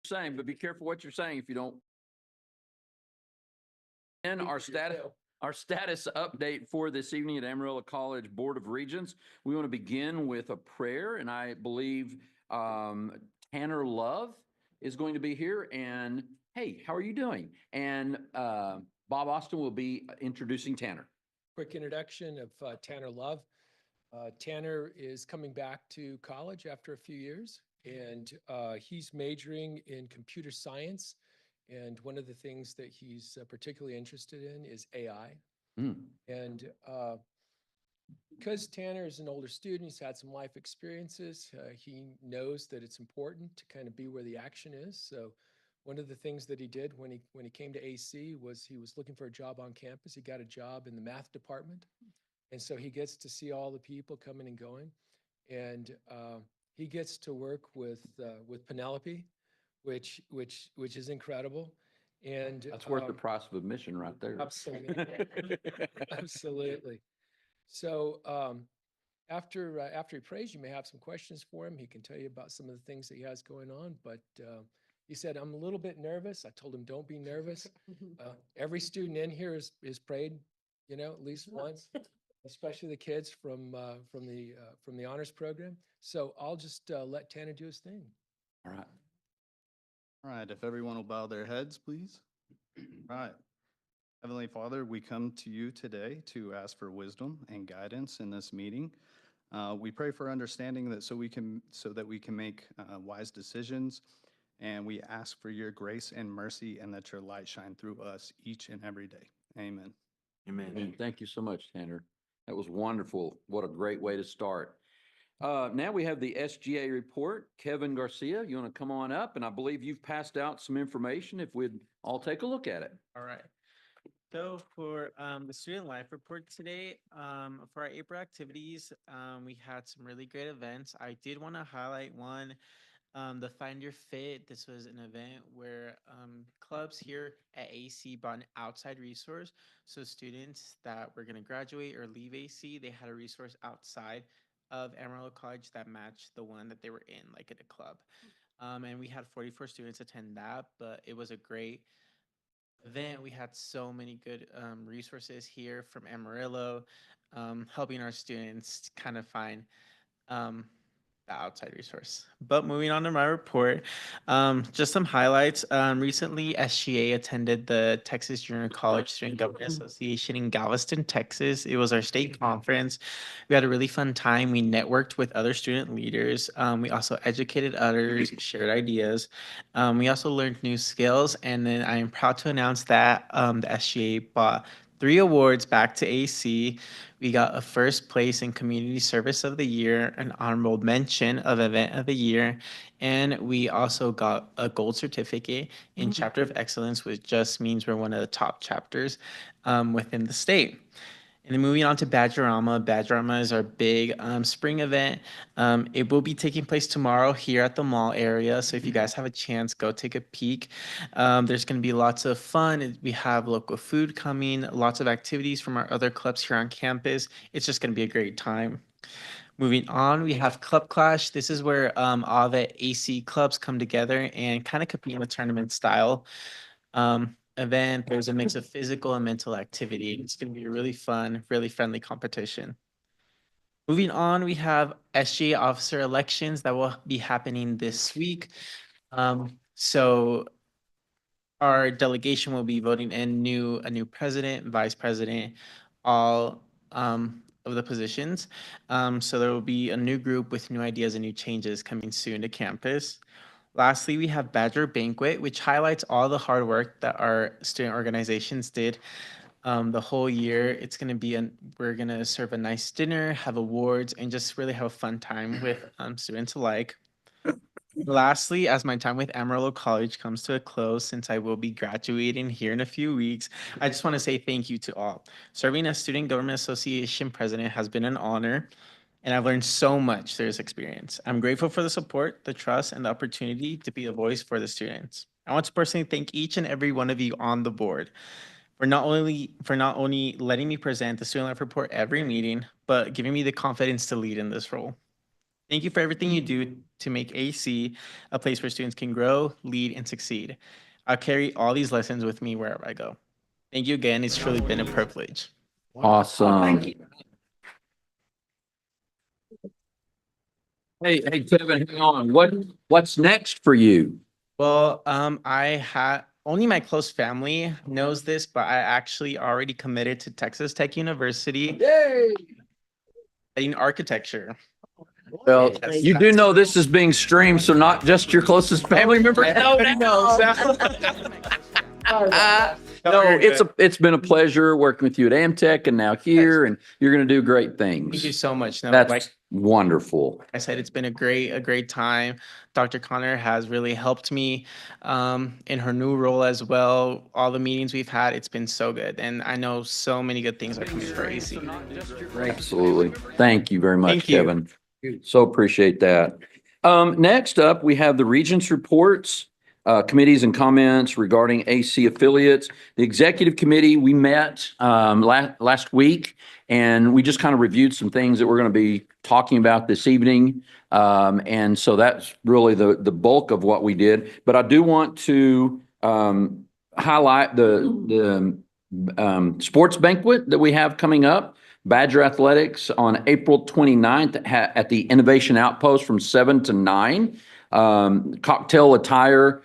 saying, but be careful what you're saying if you don't. And our status update for this evening at Amarillo College Board of Regents. We want to begin with a prayer, and I believe Tanner Love is going to be here. And hey, how are you doing? And Bob Austin will be introducing Tanner. Quick introduction of Tanner Love. Tanner is coming back to college after a few years, and he's majoring in computer science. And one of the things that he's particularly interested in is AI. And because Tanner is an older student, he's had some life experiences. He knows that it's important to kind of be where the action is. So one of the things that he did when he came to AC was he was looking for a job on campus. He got a job in the math department. And so he gets to see all the people coming and going. And he gets to work with Penelope, which is incredible. And that's worth the price of admission right there. Absolutely. Absolutely. So after he prays, you may have some questions for him. He can tell you about some of the things that he has going on. But he said, I'm a little bit nervous. I told him, don't be nervous. Every student in here is prayed, at least once, especially the kids from the honors program. So I'll just let Tanner do his thing. All right. All right, if everyone will bow their heads, please. All right. Heavenly Father, we come to you today to ask for wisdom and guidance in this meeting. We pray for understanding that so that we can make wise decisions, and we ask for your grace and mercy and that your light shine through us each and every day. Amen. Amen. And thank you so much, Tanner. That was wonderful. What a great way to start. Now we have the SGA report. Kevin Garcia, you want to come on up? And I believe you've passed out some information if we'd all take a look at it. All right. So for the student life report today, for our April activities, we had some really great events. I did want to highlight one, the Find Your Fit. This was an event where clubs here at AC brought an outside resource. So students that were going to graduate or leave AC, they had a resource outside of Amarillo College that matched the one that they were in, like at a club. And we had 44 students attend that, but it was a great event. We had so many good resources here from Amarillo, helping our students kind of find the outside resource. But moving on to my report, just some highlights. Recently, SGA attended the Texas Junior College Student Government Association in Galveston, Texas. It was our state conference. We had a really fun time. We networked with other student leaders. We also educated others, shared ideas. We also learned new skills. And then I am proud to announce that the SGA bought 3 awards back to AC. We got a first place in Community Service of the Year, an honorable mention of Event of the Year, and we also got a gold certificate in Chapter of Excellence, which just means we're one of the top chapters within the state. And then moving on to Badgerama. Badgerama is our big spring event. It will be taking place tomorrow here at the mall area. So if you guys have a chance, go take a peek. There's going to be lots of fun. We have local food coming, lots of activities from our other clubs here on campus. It's just going to be a great time. Moving on, we have Club Clash. This is where all the AC clubs come together and kind of compete in a tournament style event. There's a mix of physical and mental activity. It's going to be a really fun, really friendly competition. Moving on, we have SGA officer elections that will be happening this week. So our delegation will be voting in a new president, vice president, all of the positions. So there will be a new group with new ideas and new changes coming soon to campus. Lastly, we have Badger Banquet, which highlights all the hard work that our student organizations did the whole year. It's going to be we're going to serve a nice dinner, have awards, and just really have a fun time with students alike. Lastly, as my time with Amarillo College comes to a close, since I will be graduating here in a few weeks, I just want to say thank you to all. Serving as Student Government Association president has been an honor, and I've learned so much through this experience. I'm grateful for the support, the trust, and the opportunity to be a voice for the students. I want to personally thank each and every one of you on the board for not only letting me present the student life report every meeting, but giving me the confidence to lead in this role. Thank you for everything you do to make AC a place where students can grow, lead, and succeed. I'll carry all these lessons with me wherever I go. Thank you again. It's truly been a privilege. Awesome. Hey, Kevin, hang on. What's next for you? Well, I had only my close family knows this, but I actually already committed to Texas Tech University Yay! studying architecture. Well, Yes. you do know this is being streamed, so not just your closest family members. No, it's been a pleasure working with you at Amtech and now here, and you're going to do great Thank you things. so much. No, That's like wonderful. I said, it's been a great time. Dr. Connor has really helped me in her new role as well. All the meetings we've had, it's been so good. And I know so many good things are coming for AC. Absolutely. Thank you very much, Thank you. Kevin. So appreciate that. Next up, we have the Regents reports, committees and comments regarding AC affiliates. The executive committee, we met last week, and we just kind of reviewed some things that we're going to be talking about this evening. And so that's really the bulk of what we did. But I do want to highlight the sports banquet that we have coming up. Badger Athletics on April 29th at the Innovation Outpost from 7 to 9. Cocktail attire.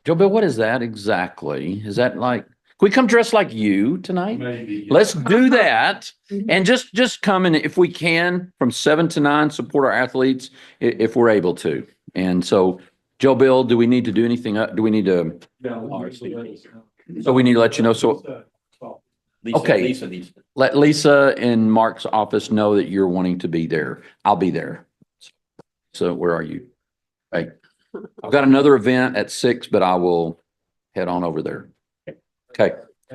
Joe Bill, what is that exactly? Is that like, can we come dressed like you tonight? Maybe. Let's do that. And just come in if we can from 7 to 9, support our athletes if we're able to. And so, Joe Bill, do we need to do anything? Do we need to? So we need to let you know. So, okay. Let Lisa in Mark's office know that you're wanting to be there. I'll be there. So where are you? Right. I've got another event at 6, but I will head on over there. Okay,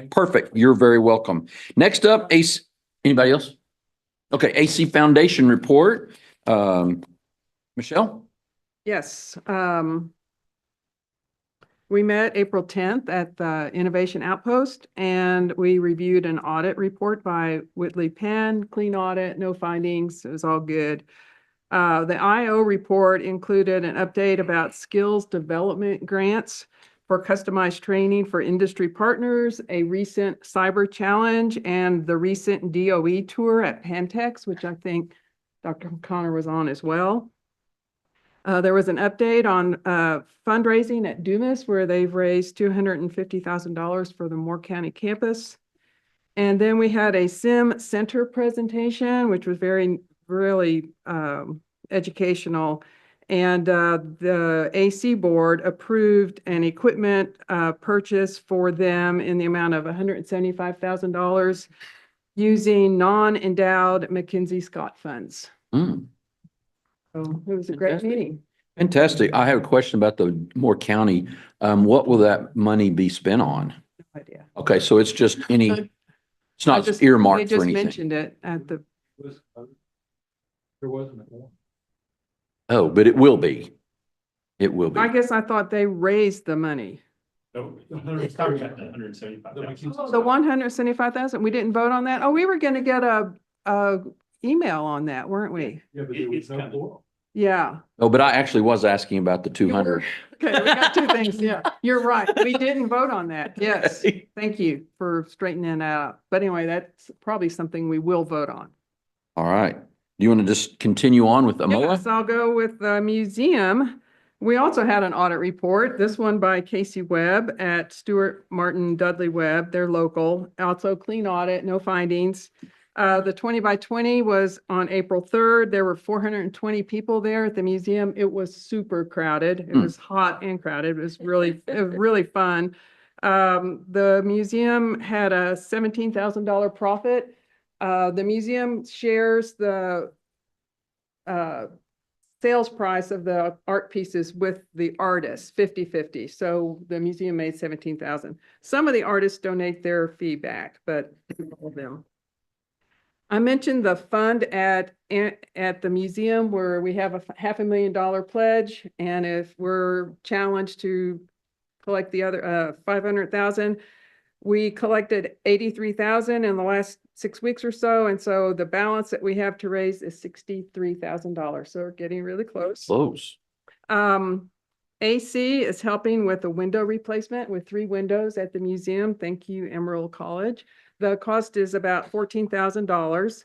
perfect. You're very welcome. Next up, AC, anybody else? Okay, AC Foundation report. Michelle? Yes. We met April 10th at the Innovation Outpost, and we reviewed an audit report by Whitley Penn, clean audit, no findings. It was all good. The IO report included an update about skills development grants for customized training for industry partners, a recent cyber challenge, and the recent DOE tour at Pantex, which I think Dr. Connor was on as well. There was an update on fundraising at Dumas, where they've raised $250,000 for the Moore County campus. And then we had a SIM Center presentation, which was really educational. And the AC board approved an equipment purchase for them in the amount of $175,000 using non-endowed McKinsey Scott funds. Mm. So it was a great Fantastic. meeting. Fantastic. I have a question about the Moore County. What will that money be spent on? No idea. Okay, so it's just it's I not just- earmarked They for just anything. mentioned it at the, There wasn't one. Oh, but it will be. It will be. I guess I thought they raised the money. No, 175. The 175,000, we didn't vote on that? Oh, we were gonna get a email on that, weren't we? Yeah, but there was no quorum. Yeah. Oh, but I actually was asking about the 200. Okay, we got two things. Yeah, you're right. We didn't vote on that. Yes. Thank you for straightening that out. But anyway, that's probably something we will vote on. All right. Do you want to just continue on with Amoa? Yes, I'll go with the museum. We also had an audit report, this one by Casey Webb at Stewart Martin Dudley Webb. They're local, also clean audit, no findings. The 20 by 20 was on April 3rd. There were 420 people there at the museum. It was super crowded. It was hot and crowded. It was really fun. The museum had a $17,000 profit. The museum shares the sales price of the art pieces with the artists, 50-50. So the museum made 17,000. Some of the artists donate their fee back, but all of them. I mentioned the fund at the museum where we have a $500,000 pledge, and if we're challenged to collect the other 500,000, we collected 83,000 in the last 6 weeks or so. And so the balance that we have to raise is $63,000. So we're getting really close. Close. AC is helping with a window replacement with 3 windows at the museum. Thank you, Amarillo College. The cost is about $14,000.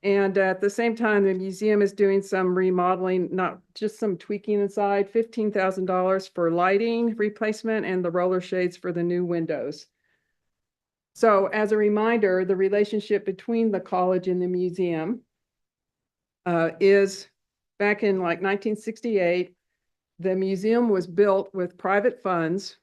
And at the same time, the museum is doing some remodeling, not just some tweaking inside, $15,000 for lighting replacement and the roller shades for the new windows. So as a reminder, the relationship between the college and the museum is back in like 1968, the museum was built with private funds,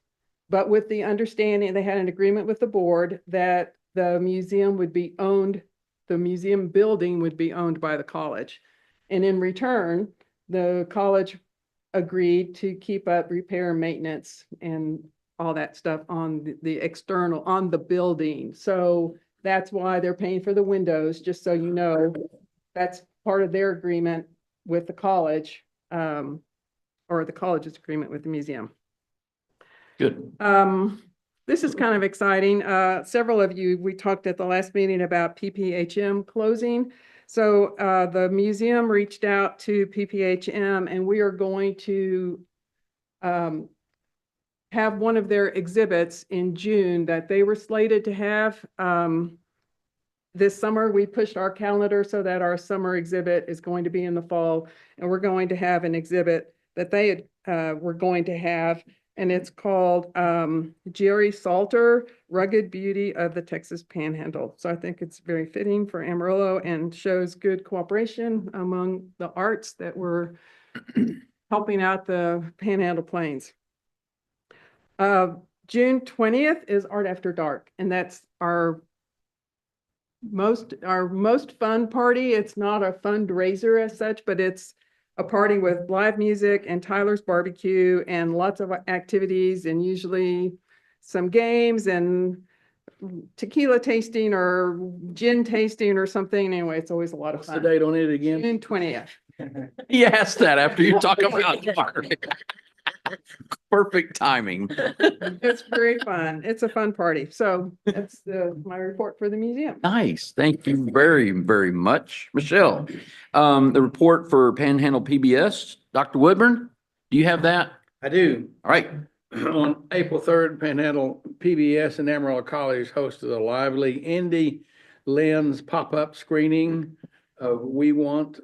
but with the understanding, they had an agreement with the board that the museum would be owned, the museum building would be owned by the college. And in return, the college agreed to keep up repair and maintenance and all that stuff on the external, on the building. So that's why they're paying for the windows, just so you know, that's part of their agreement with the college, or the college's agreement with the museum. Good. This is kind of exciting. Several of you, we talked at the last meeting about PPHM closing. So the museum reached out to PPHM and we are going to have one of their exhibits in June that they were slated to have. This summer, we pushed our calendar so that our summer exhibit is going to be in the fall. And we're going to have an exhibit that they were going to have. And it's called Jerry Salter, Rugged Beauty of the Texas Panhandle. So I think it's very fitting for Amarillo and shows good cooperation among the arts that were helping out the Panhandle Plains. June 20th is Art After Dark, and that's our most fun party. It's not a fundraiser as such, but it's a party with live music and Tyler's barbecue and lots of activities and usually some games and tequila tasting or gin tasting or something. Anyway, it's always a lot of What's the fun. date on it again? June 20th. You asked that after you talk about art. Perfect timing. It's very fun. It's a fun party. So that's my report for the museum. Nice. Thank you very, very much. Michelle, the report for Panhandle PBS, Dr. Woodburn, do you have that? I do. All right. On April 3rd, Panhandle PBS and Amarillo College hosted a lively indie lens pop-up screening of We Want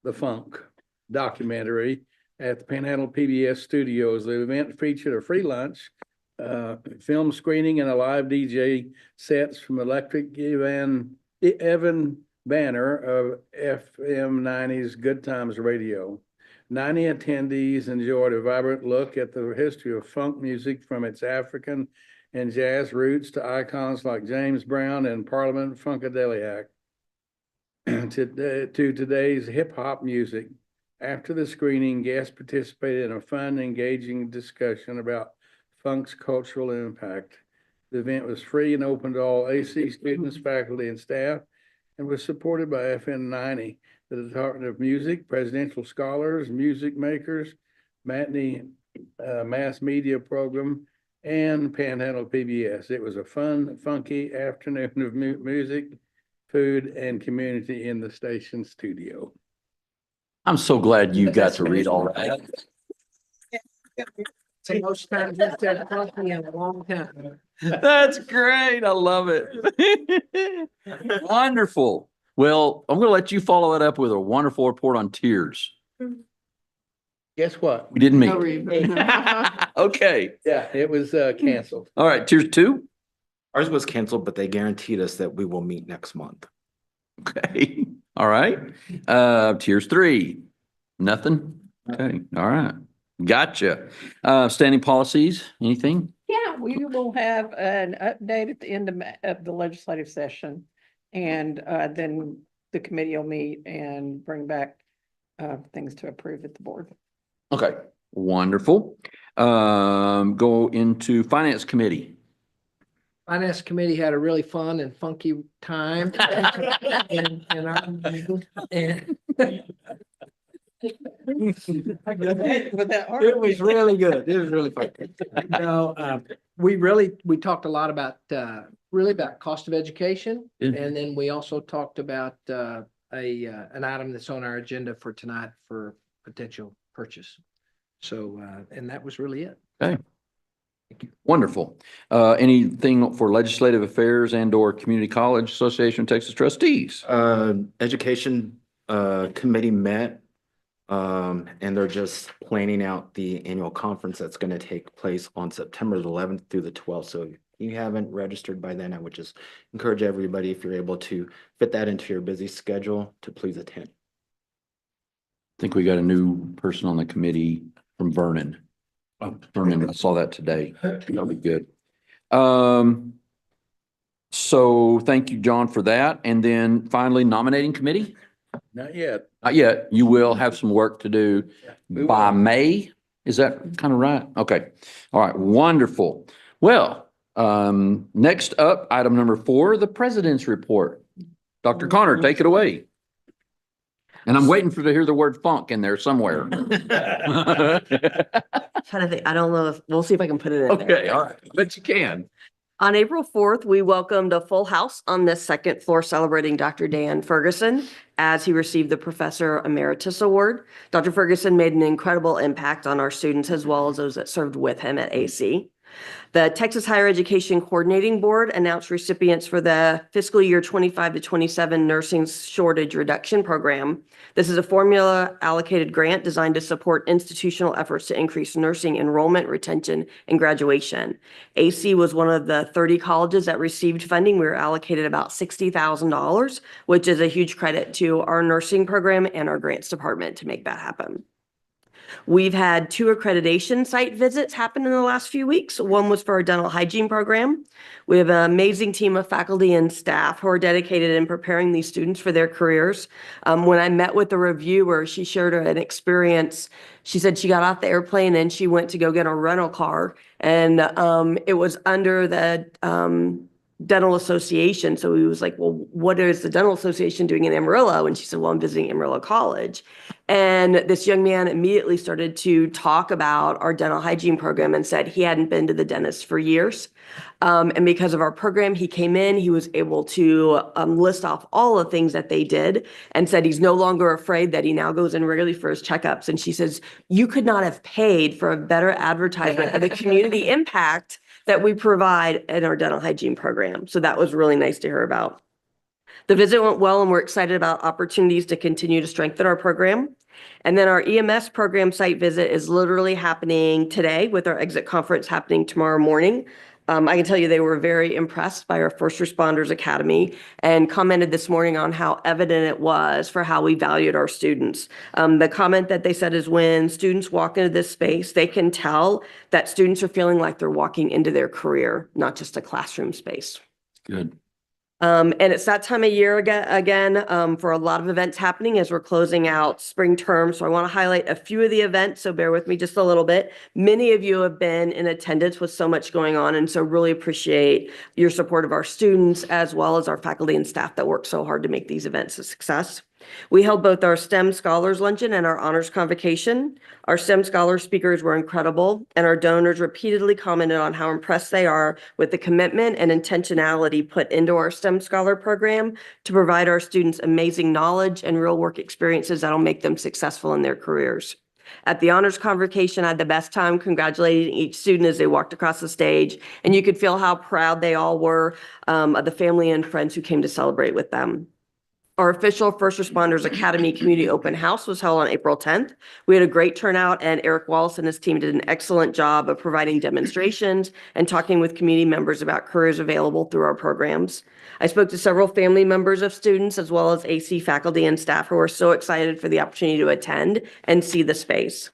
the Funk documentary at the Panhandle PBS studios. The event featured a free lunch, film screening, and a live DJ sets from Electric Evan Banner of FM 90's Good Times Radio. 90 attendees enjoyed a vibrant look at the history of funk music from its African and jazz roots to icons like James Brown and Parliament Funkadelic to today's hip hop music. After the screening, guests participated in a fun, engaging discussion about funk's cultural impact. The event was free and open to all AC students, faculty, and staff, and was supported by FN 90, the Department of Music, Presidential Scholars, Music Makers, Matinee Mass Media Program, and Panhandle PBS. It was a fun, funky afternoon of music, food, and community in the station studio. I'm so glad you got to read all that. So most times you've said coffee in a long time. That's great. I love it. Wonderful. Well, I'm going to let you follow that up with a wonderful report on Tears. Guess what? We didn't meet. No reason. Okay. Yeah, it was canceled. All right. Tears 2. Ours was canceled, but they guaranteed us that we will meet next month. Okay. All right. Tiers 3. Nothing. Okay. All right. Gotcha. Standing policies, anything? Yeah, we will have an update at the end of the legislative session. And then the committee will meet and bring back things to approve at the board. Okay. Wonderful. Go into finance committee. Finance committee had a really fun and funky time. And It was really good. It was really fun. No, we talked a lot about really about cost of education. Yeah. And then we also talked about an item that's on our agenda for tonight for potential purchase. So, and that was really it. Okay. Wonderful. Anything for Legislative Affairs and or Community College Association of Texas Trustees? Education committee met, and they're just planning out the annual conference that's going to take place on September the 11th through the 12th. So if you haven't registered by then, I would just encourage everybody, if you're able to fit that into your busy schedule, to please attend. I think we got a new person on the committee from Vernon. Vernon, I saw that today. That'll be good. So thank you, John, for that. And then finally, nominating committee? Not yet. Not yet. You will have some work to do We by will. May. Is that kind of right? Okay. All right. Wonderful. Well, next up, item number 4, the president's report. Dr. Connor, take it away. And I'm waiting to hear the word funk in there somewhere. Trying to think, I don't know if, we'll see if I can put it in there. Okay, all right. But you can. On April 4th, we welcomed a full house on the second floor celebrating Dr. Dan Ferguson as he received the Professor Emeritus Award. Dr. Ferguson made an incredible impact on our students as well as those that served with him at AC. The Texas Higher Education Coordinating Board announced recipients for the fiscal year 25 to 27 nursing shortage reduction program. This is a formula allocated grant designed to support institutional efforts to increase nursing enrollment, retention, and graduation. AC was one of the 30 colleges that received funding. We were allocated about $60,000, which is a huge credit to our nursing program and our grants department to make that happen. We've had 2 accreditation site visits happen in the last few weeks. One was for our dental hygiene program. We have an amazing team of faculty and staff who are dedicated in preparing these students for their careers. When I met with the reviewer, she shared an experience. She said she got off the airplane and she went to go get a rental car, and it was under the dental association. So he was like, well, what is the dental association doing in Amarillo? And she said, well, I'm visiting Amarillo College. And this young man immediately started to talk about our dental hygiene program and said he hadn't been to the dentist for years. And because of our program, he came in, he was able to list off all the things that they did and said he's no longer afraid, that he now goes in regularly for his checkups. And she says, you could not have paid for a better advertisement of the community impact that we provide in our dental hygiene program. So that was really nice to hear about. The visit went well, and we're excited about opportunities to continue to strengthen our program. And then our EMS program site visit is literally happening today, with our exit conference happening tomorrow morning. I can tell you they were very impressed by our First Responders Academy and commented this morning on how evident it was for how we valued our students. The comment that they said is when students walk into this space, they can tell that students are feeling like they're walking into their career, not just a classroom space. Good. And it's that time of year again for a lot of events happening as we're closing out spring term. So I want to highlight a few of the events, so bear with me just a little bit. Many of you have been in attendance with so much going on, and so really appreciate your support of our students as well as our faculty and staff that work so hard to make these events a success. We held both our STEM Scholars Luncheon and our Honors Convocation. Our STEM Scholar speakers were incredible, and our donors repeatedly commented on how impressed they are with the commitment and intentionality put into our STEM Scholar program to provide our students amazing knowledge and real work experiences that'll make them successful in their careers. At the Honors Convocation, I had the best time congratulating each student as they walked across the stage, and you could feel how proud they all were of the family and friends who came to celebrate with them. Our official First Responders Academy Community Open House was held on April 10th. We had a great turnout, and Eric Wallace and his team did an excellent job of providing demonstrations and talking with community members about careers available through our programs. I spoke to several family members of students as well as AC faculty and staff who were so excited for the opportunity to attend and see the space.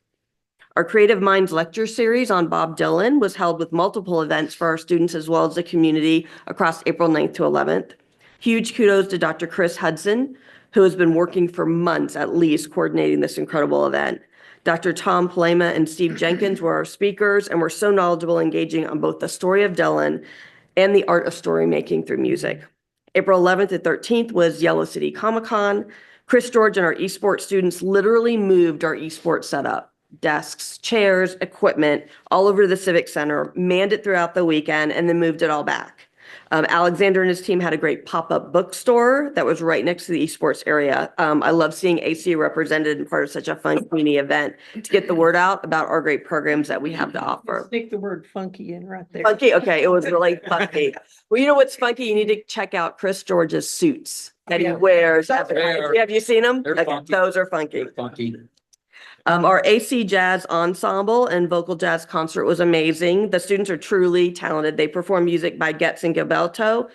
Our Creative Minds lecture series on Bob Dylan was held with multiple events for our students as well as the community across April 9th to 11th. Huge kudos to Dr. Chris Hudson, who has been working for months at least coordinating this incredible event. Dr. Tom Palema and Steve Jenkins were our speakers and were so knowledgeable, engaging on both the story of Dylan and the art of story making through music. April 11th and 13th was Yellow City Comic-Con. Chris George and our esports students literally moved our esports setup, desks, chairs, equipment all over the Civic Center, manned it throughout the weekend, and then moved it all back. Alexander and his team had a great pop-up bookstore that was right next to the esports area. I love seeing AC represented and part of such a fun community event to get the word out about our great programs that we have to offer. Stick the word funky in right there. Funky, okay, it was really funky. Well, you know what's funky? You need to check out Chris George's suits that he wears. Have you seen them? They're Okay, funky. those are funky. Funky. Our AC Jazz Ensemble and Vocal Jazz Concert was amazing. The students are truly talented. They perform music by Getz and Gilberto,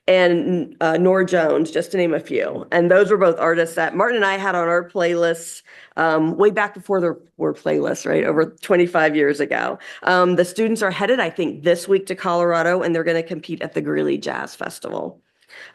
and Nora Jones, just to name a few. And those were both artists that Martin and I had on our playlists way back before there were playlists, right? Over 25 years ago. The students are headed, I think, this week to Colorado, and they're going to compete at the Greeley Jazz Festival.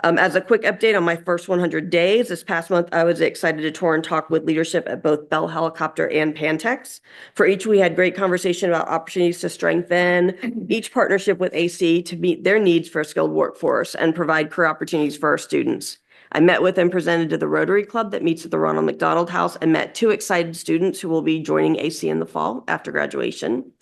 As a quick update on my first 100 days, this past month, I was excited to tour and talk with leadership at both Bell Helicopter and Pantex. For each, we had great conversation about opportunities to strengthen each partnership with AC to meet their needs for a skilled workforce and provide career opportunities for our students. I met with and presented to the Rotary Club that meets at the Ronald McDonald House and met 2 excited students who will be joining AC in the fall after graduation.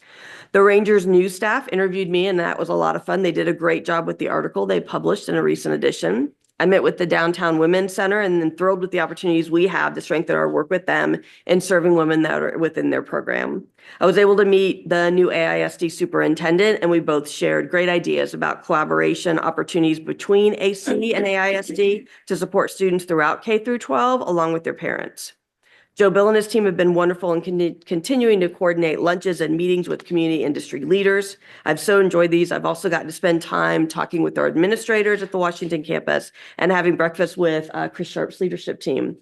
The Rangers news staff interviewed me, and that was a lot of fun. They did a great job with the article they published in a recent edition. I met with the Downtown Women's Center and then thrilled with the opportunities we have to strengthen our work with them in serving women that are within their program. I was able to meet the new AISD superintendent, and we both shared great ideas about collaboration opportunities between AC and AISD to support students throughout K through 12, along with their parents. Joe Bill and his team have been wonderful in continuing to coordinate lunches and meetings with community industry leaders. I've so enjoyed these. I've also gotten to spend time talking with our administrators at the Washington campus and having breakfast with Chris Sharp's leadership team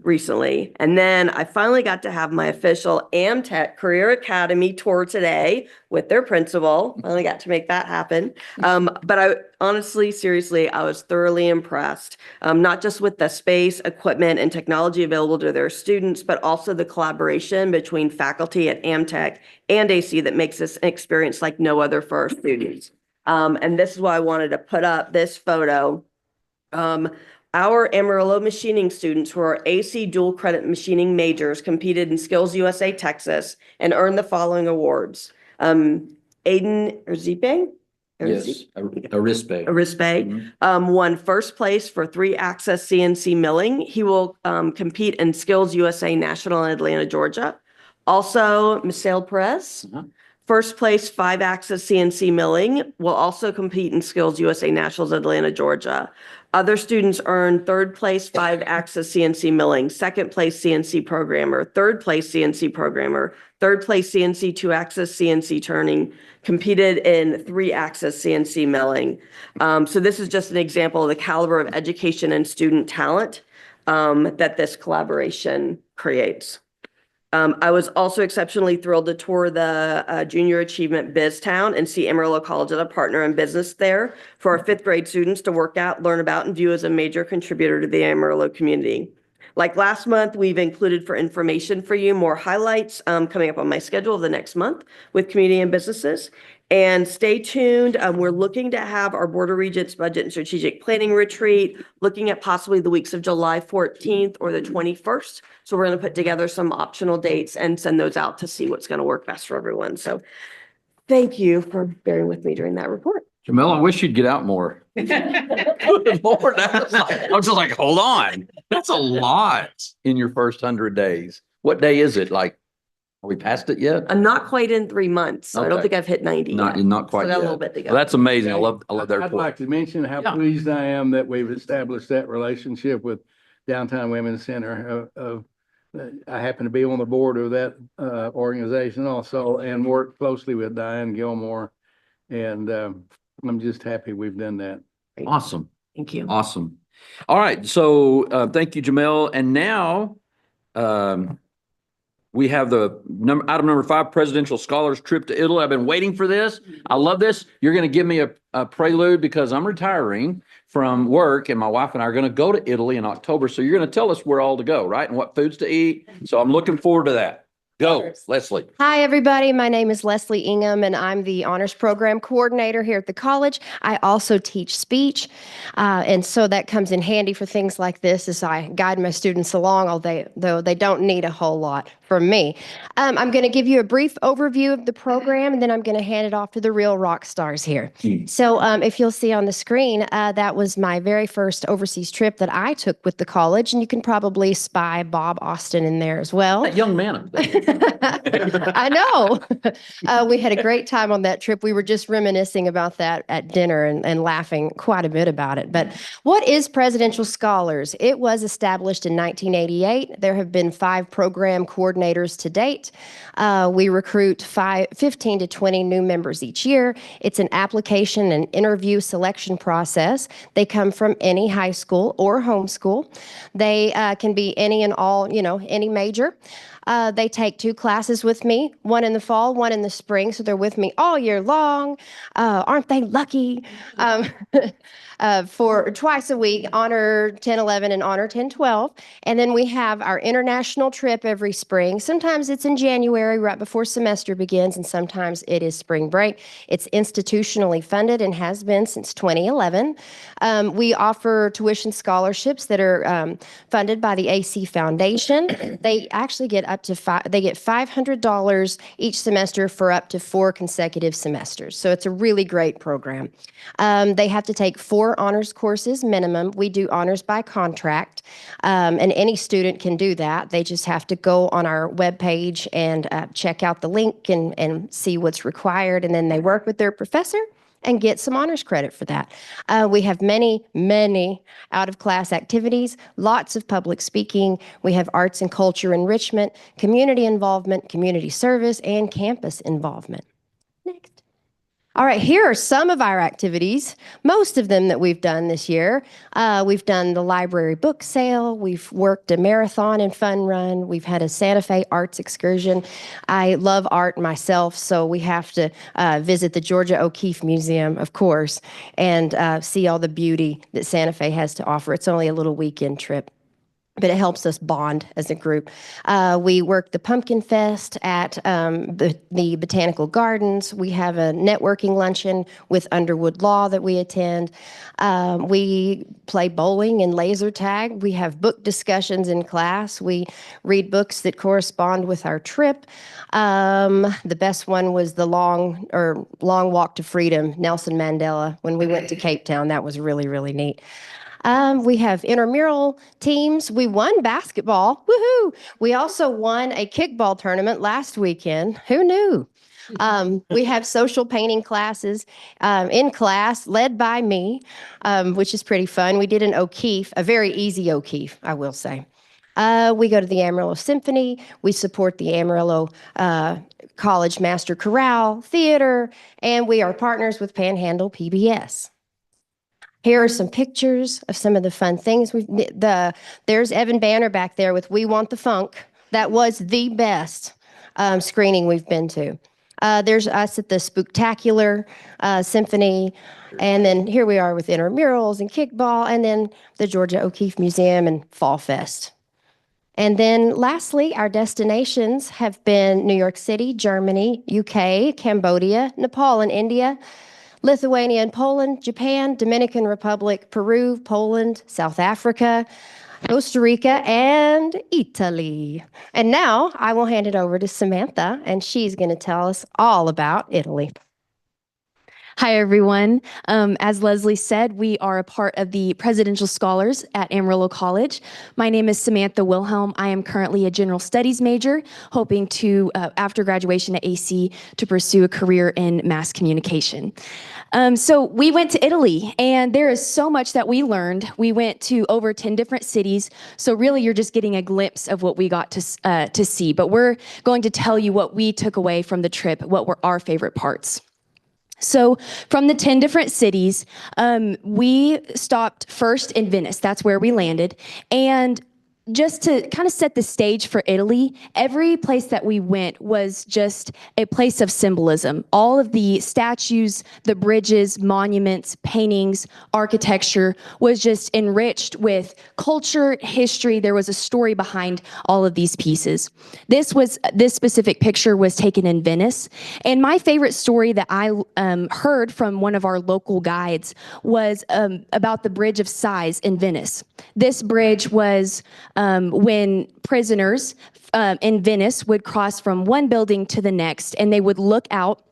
recently. And then I finally got to have my official Amtech Career Academy tour today with their principal. Finally got to make that happen. But I honestly, seriously, I was thoroughly impressed, not just with the space, equipment, and technology available to their students, but also the collaboration between faculty at Amtech and AC that makes this experience like no other for our students. And this is why I wanted to put up this photo. Our Amarillo machining students who are AC dual credit machining majors competed in Skills USA Texas and earned the following awards. Aiden Erzipe? Yes, Arispe. Arispe won first place for 3-axis CNC milling. He will compete in Skills USA National in Atlanta, Georgia. Also, Misael Perez. First place 5-axis CNC milling will also compete in Skills USA Nationals Atlanta, Georgia. Other students earned 3rd place 5-axis CNC milling, 2nd place CNC programmer, 3rd place CNC programmer, 3rd place CNC 2-axis CNC turning, competed in 3-axis CNC milling. So this is just an example of the caliber of education and student talent that this collaboration creates. I was also exceptionally thrilled to tour the Junior Achievement BizTown and see Amarillo College as a partner in business there for our 5th grade students to work out, learn about, and view as a major contributor to the Amarillo community. Like last month, we've included for information for you more highlights coming up on my schedule of the next month with community and businesses. And stay tuned. We're looking to have our Board of Regents Budget and Strategic Planning Retreat, looking at possibly the weeks of July 14th or the 21st. So we're going to put together some optional dates and send those out to see what's going to work best for everyone. So thank you for bearing with me during that report. Jamel, I wish you'd get out more. Good Lord, I was just like, hold on. That's a lot in your first 100 days. What day is it? Like, are we past it yet? I'm not quite in 3 months. So I don't Okay. think I've hit 90 Not, yet. not quite So I got a little yet. bit to go. Well, that's amazing. I love that I'd report. like to mention how Yeah. pleased I am that we've established that relationship with Downtown Women's Center. I happen to be on the board of that organization also and work closely with Diane Gilmore. And I'm just happy we've done that. Awesome. Thank you. Awesome. All right. So thank you, Jamel. And now we have the item number 5, presidential scholars trip to Italy. I've been waiting for this. I love this. You're going to give me a prelude because I'm retiring from work and my wife and I are going to go to Italy in October. So you're going to tell us where all to go, right? And what foods to eat. So I'm looking forward to that. Go, Leslie. Hi, everybody. My name is Leslie Ingham, and I'm the Honors Program Coordinator here at the college. I also teach speech, and so that comes in handy for things like this as I guide my students along, though they don't need a whole lot from me. I'm going to give you a brief overview of the program, and then I'm going to hand it off to the real rock stars here. So if you'll see on the screen, that was my very first overseas trip that I took with the college, and you can probably spy Bob Austin in there as well. That young man up there. I know. We had a great time on that trip. We were just reminiscing about that at dinner and laughing quite a bit about it. But what is Presidential Scholars? It was established in 1988. There have been 5 program coordinators to date. We recruit 15 to 20 new members each year. It's an application and interview selection process. They come from any high school or homeschool. They can be any and all, any major. They take 2 classes with me, one in the fall, one in the spring, so they're with me all year long. Aren't they lucky? For twice a week, Honor 1011 and Honor 1012. And then we have our international trip every spring. Sometimes it's in January, right before semester begins, and sometimes it is spring break. It's institutionally funded and has been since 2011. We offer tuition scholarships that are funded by the AC Foundation. They actually get up to $500 each semester for up to 4 consecutive semesters. So it's a really great program. They have to take 4 honors courses minimum. We do honors by contract, and any student can do that. They just have to go on our webpage and check out the link and see what's required, and then they work with their professor and get some honors credit for that. We have many, many out-of-class activities, lots of public speaking. We have arts and culture enrichment, community involvement, community service, and campus involvement. Next. All right, here are some of our activities, most of them that we've done this year. We've done the library book sale. We've worked a marathon and fun run. We've had a Santa Fe arts excursion. I love art myself, so we have to visit the Georgia O'Keeffe Museum, of course, and see all the beauty that Santa Fe has to offer. It's only a little weekend trip, but it helps us bond as a group. We work the Pumpkin Fest at the Botanical Gardens. We have a networking luncheon with Underwood Law that we attend. We play bowling and laser tag. We have book discussions in class. We read books that correspond with our trip. The best one was the Long Walk to Freedom, Nelson Mandela, when we went to Cape Town. That was really, really neat. We have intramural teams. We won basketball. Woohoo! We also won a kickball tournament last weekend. Who knew? We have social painting classes in class led by me, which is pretty fun. We did an O'Keeffe, a very easy O'Keeffe, I will say. We go to the Amarillo Symphony. We support the Amarillo College Master Chorale Theater, and we are partners with Panhandle PBS. Here are some pictures of some of the fun things. There's Evan Banner back there with We Want the Funk. That was the best screening we've been to. There's us at the Spooktacular Symphony. And then here we are with intramurals and kickball, and then the Georgia O'Keeffe Museum and Fall Fest. And then lastly, our destinations have been New York City, Germany, UK, Cambodia, Nepal and India, Lithuania and Poland, Japan, Dominican Republic, Peru, Poland, South Africa, Costa Rica, and Italy. And now I will hand it over to Samantha, and she's going to tell us all about Italy. Hi, everyone. As Leslie said, we are a part of the Presidential Scholars at Amarillo College. My name is Samantha Wilhelm. I am currently a general studies major, hoping to, after graduation at AC, to pursue a career in mass communication. So we went to Italy, and there is so much that we learned. We went to over 10 different cities, so really you're just getting a glimpse of what we got to see. But we're going to tell you what we took away from the trip, what were our favorite parts. So from the 10 different cities, we stopped first in Venice. That's where we landed. And just to kind of set the stage for Italy, every place that we went was just a place of symbolism. All of the statues, the bridges, monuments, paintings, architecture was just enriched with culture, history. There was a story behind all of these pieces. This specific picture was taken in Venice. And my favorite story that I heard from one of our local guides was about the Bridge of Sighs in Venice. This bridge was when prisoners in Venice would cross from one building to the next, and they would look out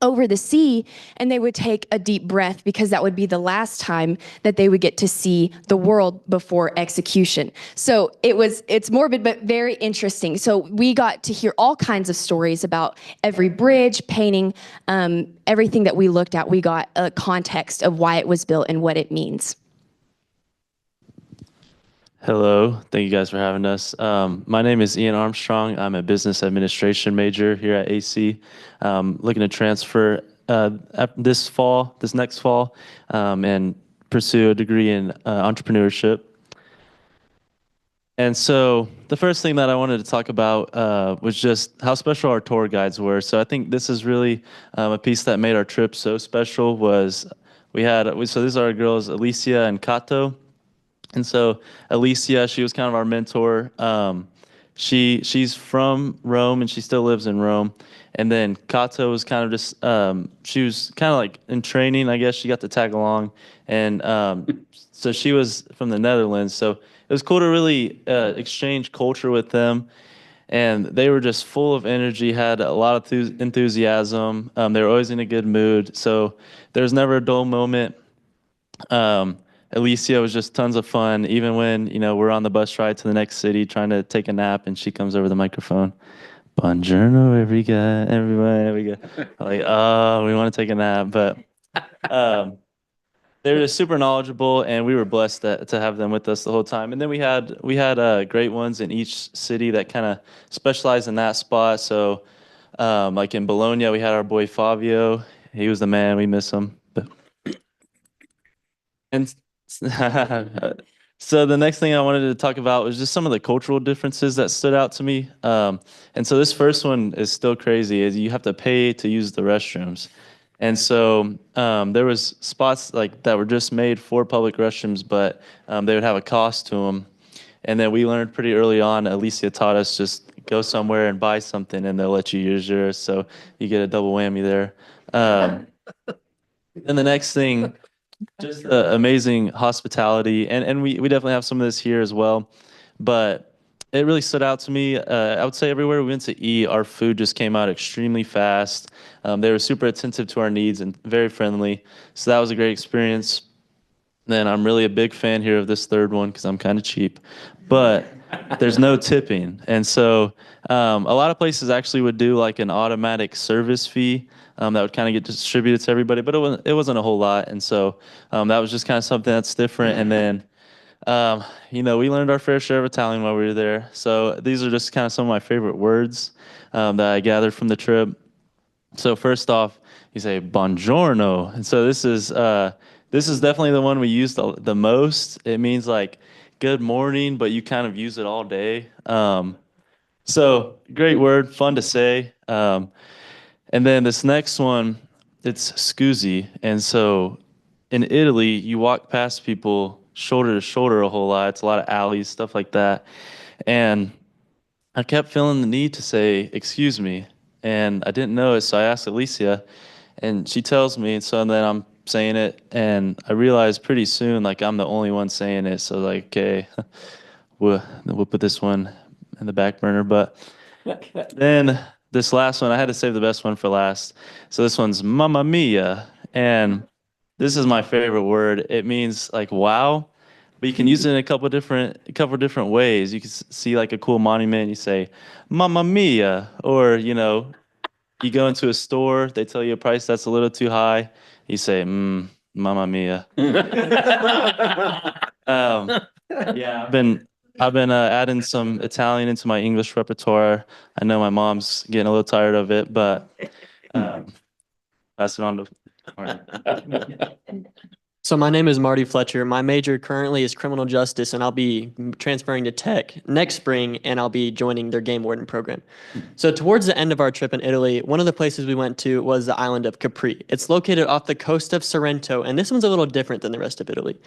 over the sea and they would take a deep breath because that would be the last time that they would get to see the world before execution. So it's morbid, but very interesting. So we got to hear all kinds of stories about every bridge, painting, everything that we looked at. We got a context of why it was built and what it means. Hello, thank you guys for having us. My name is Ian Armstrong. I'm a business administration major here at AC. Looking to transfer this next fall, and pursue a degree in entrepreneurship. And so the first thing that I wanted to talk about was just how special our tour guides were. So I think this is really a piece that made our trip so special. So these are our girls, Alicia and Kato. And so Alicia, she was kind of our mentor. She's from Rome and she still lives in Rome. And then Kato was kind of just, she was kind of like in training, I guess. She got to tag along. And so she was from the Netherlands. So it was cool to really exchange culture with them. And they were just full of energy, had a lot of enthusiasm. They were always in a good mood. So there was never a dull moment. Alicia was just tons of fun, even when, we're on the bus ride to the next city trying to take a nap and she comes over the microphone. Buongiorno, everyone. Like, oh, we want to take a nap. But they were just super knowledgeable and we were blessed to have them with us the whole time. And then we had great ones in each city that kind of specialized in that spot. So like in Bologna, we had our boy Fabio. He was the man. We miss him. And so the next thing I wanted to talk about was just some of the cultural differences that stood out to me. And so this first one is still crazy, is you have to pay to use the restrooms. And so there was spots like that were just made for public restrooms, but they would have a cost to them. And then we learned pretty early on, Alicia taught us just go somewhere and buy something and they'll let you use yours. So you get a double whammy there. And the next thing, just amazing hospitality. And we definitely have some of this here as well. But it really stood out to me. I would say everywhere we went to eat, our food just came out extremely fast. They were super attentive to our needs and very friendly. So that was a great experience. Then I'm really a big fan here of this third one because I'm kind of cheap. But there's no tipping. And so a lot of places actually would do like an automatic service fee that would kind of get distributed to everybody, but it wasn't a whole lot. And so that was just kind of something that's different. And then, we learned our fair share of Italian while we were there. So these are just kind of some of my favorite words that I gathered from the trip. So first off, you say buongiorno. And so this is definitely the one we use the most. It means like good morning, but you kind of use it all day. So great word, fun to say. And then this next one, it's scusi. And so in Italy, you walk past people shoulder to shoulder a whole lot. It's a lot of alleys, stuff like that. And I kept feeling the need to say, excuse me. And I didn't know it, so I asked Alicia, and she tells me, so then I'm saying it, and I realized pretty soon, like, I'm the only one saying it, so like, okay, we'll put this one in the back burner. But then this last one, I had to save the best one for last. So this one's Mamma Mia. And this is my favorite word. It means like wow, but you can use it in a couple different ways. You can see like a cool monument, you say Mamma Mia, or you go into a store, they tell you a price that's a little too high, you say Mamma Mia. Yeah, I've been adding some Italian into my English repertoire. I know my mom's getting a little tired of it, but pass it on to. So my name is Marty Fletcher. My major currently is criminal justice, and I'll be transferring to tech next spring, and I'll be joining their game warden program. So towards the end of our trip in Italy, one of the places we went to was the island of Capri. It's located off the coast of Sorrento, and this one's a little different than the rest of Italy.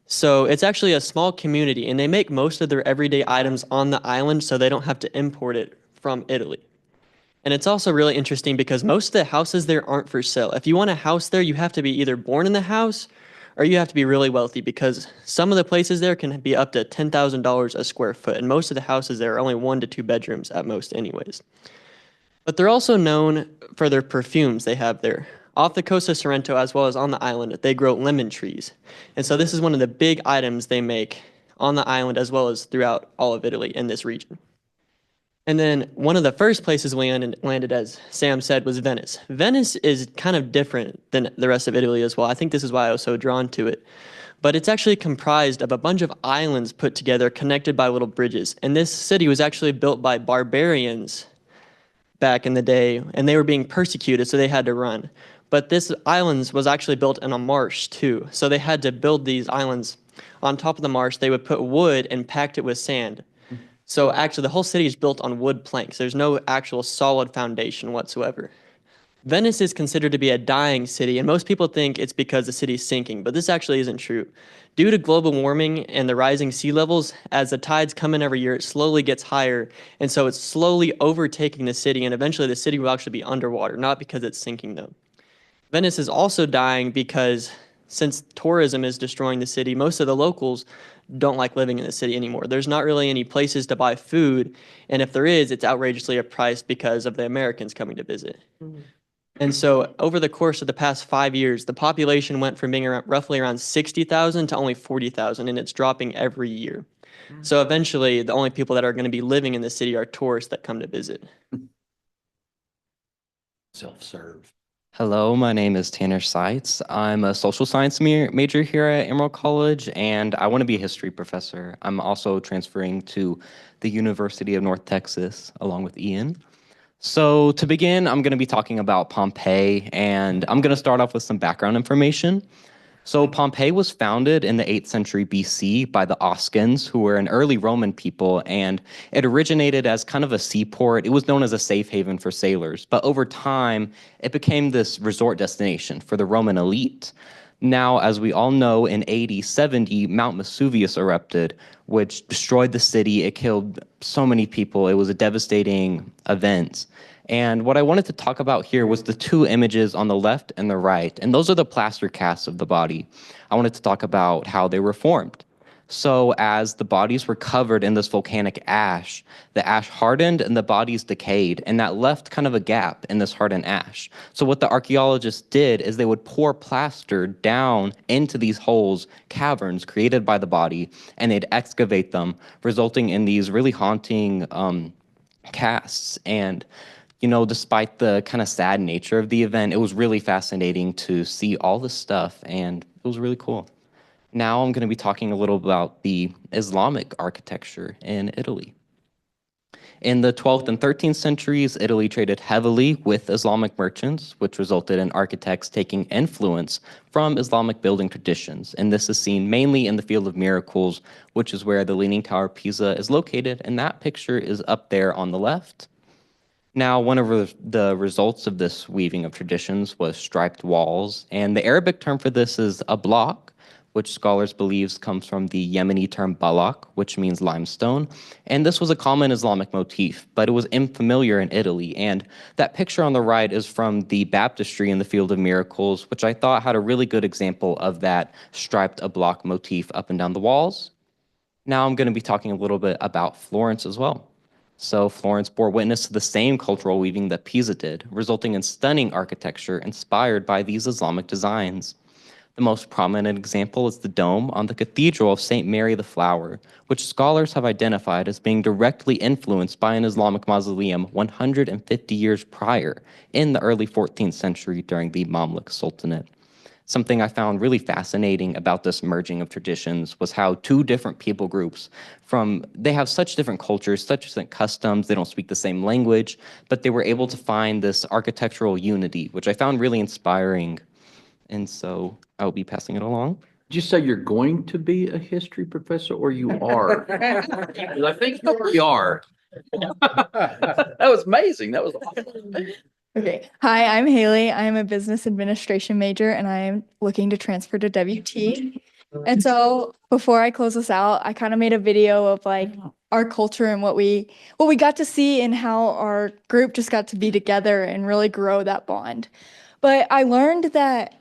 So it's actually a small community, and they make most of their everyday items on the island, so they don't have to import it from Italy. And it's also really interesting because most of the houses there aren't for sale. If you want a house there, you have to be either born in the house or you have to be really wealthy, because some of the places there can be up to $10,000 a square foot. And most of the houses there are only 1 to 2 bedrooms at most anyways. But they're also known for their perfumes they have there. Off the coast of Sorrento, as well as on the island, they grow lemon trees. And so this is one of the big items they make on the island, as well as throughout all of Italy in this region. And then one of the first places we landed, as Sam said, was Venice. Venice is kind of different than the rest of Italy as well. I think this is why I was so drawn to it. But it's actually comprised of a bunch of islands put together, connected by little bridges. And this city was actually built by barbarians back in the day, and they were being persecuted, so they had to run. But this islands was actually built in a marsh too. So they had to build these islands on top of the marsh. They would put wood and packed it with sand. So actually, the whole city is built on wood planks. There's no actual solid foundation whatsoever. Venice is considered to be a dying city, and most people think it's because the city is sinking, but this actually isn't true. Due to global warming and the rising sea levels, as the tides come in every year, it slowly gets higher, and so it's slowly overtaking the city, and eventually the city will actually be underwater, not because it's sinking though. Venice is also dying because since tourism is destroying the city, most of the locals don't like living in the city anymore. There's not really any places to buy food, and if there is, it's outrageously priced because of the Americans coming to visit. And so over the course of the past 5 years, the population went from being roughly around 60,000 to only 40,000, and it's dropping every year. So eventually, the only people that are going to be living in the city are tourists that come to visit. Self-serve. Hello, my name is Tanner Seitz. I'm a social science major here at Amarillo College, and I want to be a history professor. I'm also transferring to the University of North Texas along with Ian. So to begin, I'm going to be talking about Pompeii, and I'm going to start off with some background information. So Pompeii was founded in the 8th century BC by the Oscans, who were an early Roman people, and it originated as kind of a seaport. It was known as a safe haven for sailors, but over time, it became this resort destination for the Roman elite. Now, as we all know, in AD 70, Mount Vesuvius erupted, which destroyed the city. It killed so many people. It was a devastating event. And what I wanted to talk about here was the two images on the left and the right, and those are the plaster casts of the body. I wanted to talk about how they were formed. So as the bodies were covered in this volcanic ash, the ash hardened and the bodies decayed, and that left kind of a gap in this hardened ash. So what the archaeologists did is they would pour plaster down into these holes, caverns created by the body, and they'd excavate them, resulting in these really haunting casts. And you know, despite the kind of sad nature of the event, it was really fascinating to see all this stuff, and it was really cool. Now I'm going to be talking a little about the Islamic architecture in Italy. In the 12th and 13th centuries, Italy traded heavily with Islamic merchants, which resulted in architects taking influence from Islamic building traditions. And this is seen mainly in the field of miracles, which is where the Leaning Tower of Pisa is located. And that picture is up there on the left. Now, one of the results of this weaving of traditions was striped walls, and the Arabic term for this is a block, which scholars believe comes from the Yemeni term balak, which means limestone, and this was a common Islamic motif, but it was unfamiliar in Italy, and that picture on the right is from the baptistry in the Field of Miracles, which I thought had a really good example of that striped block motif up and down the walls. Now I'm going to be talking a little bit about Florence as well. So Florence bore witness to the same cultural weaving that Pisa did, resulting in stunning architecture inspired by these Islamic designs. The most prominent example is the dome on the Cathedral of St. Mary the Flower, which scholars have identified as being directly influenced by an Islamic mausoleum 150 years prior in the early 14th century during the Mamluk Sultanate. Something I found really fascinating about this merging of traditions was how two different people groups they have such different cultures, such different customs, they don't speak the same language, but they were able to find this architectural unity, which I found really inspiring. and so I'll be passing it along. Did you say you're going to be a history professor or you are? 'Cause I think you already are. That was amazing. That was awesome. Okay. Hi, I'm Haley. I am a business administration major and I am looking to transfer to WT. And so before I close this out, I kind of made a video of like our culture and what we got to see and how our group just got to be together and really grow that bond. But I learned that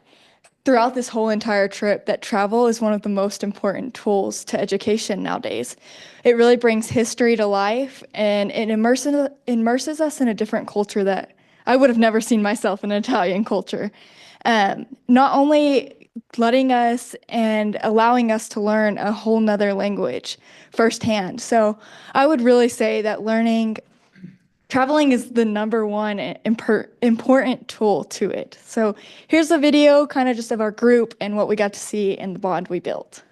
throughout this whole entire trip that travel is one of the most important tools to education nowadays. It really brings history to life and it immerses us in a different culture that I would have never seen myself in an Italian culture. Not only letting us and allowing us to learn a whole nother language firsthand. So I would really say that traveling is the number one important tool to it. So here's a video kind of just of our group and what we got to see and the bond we built.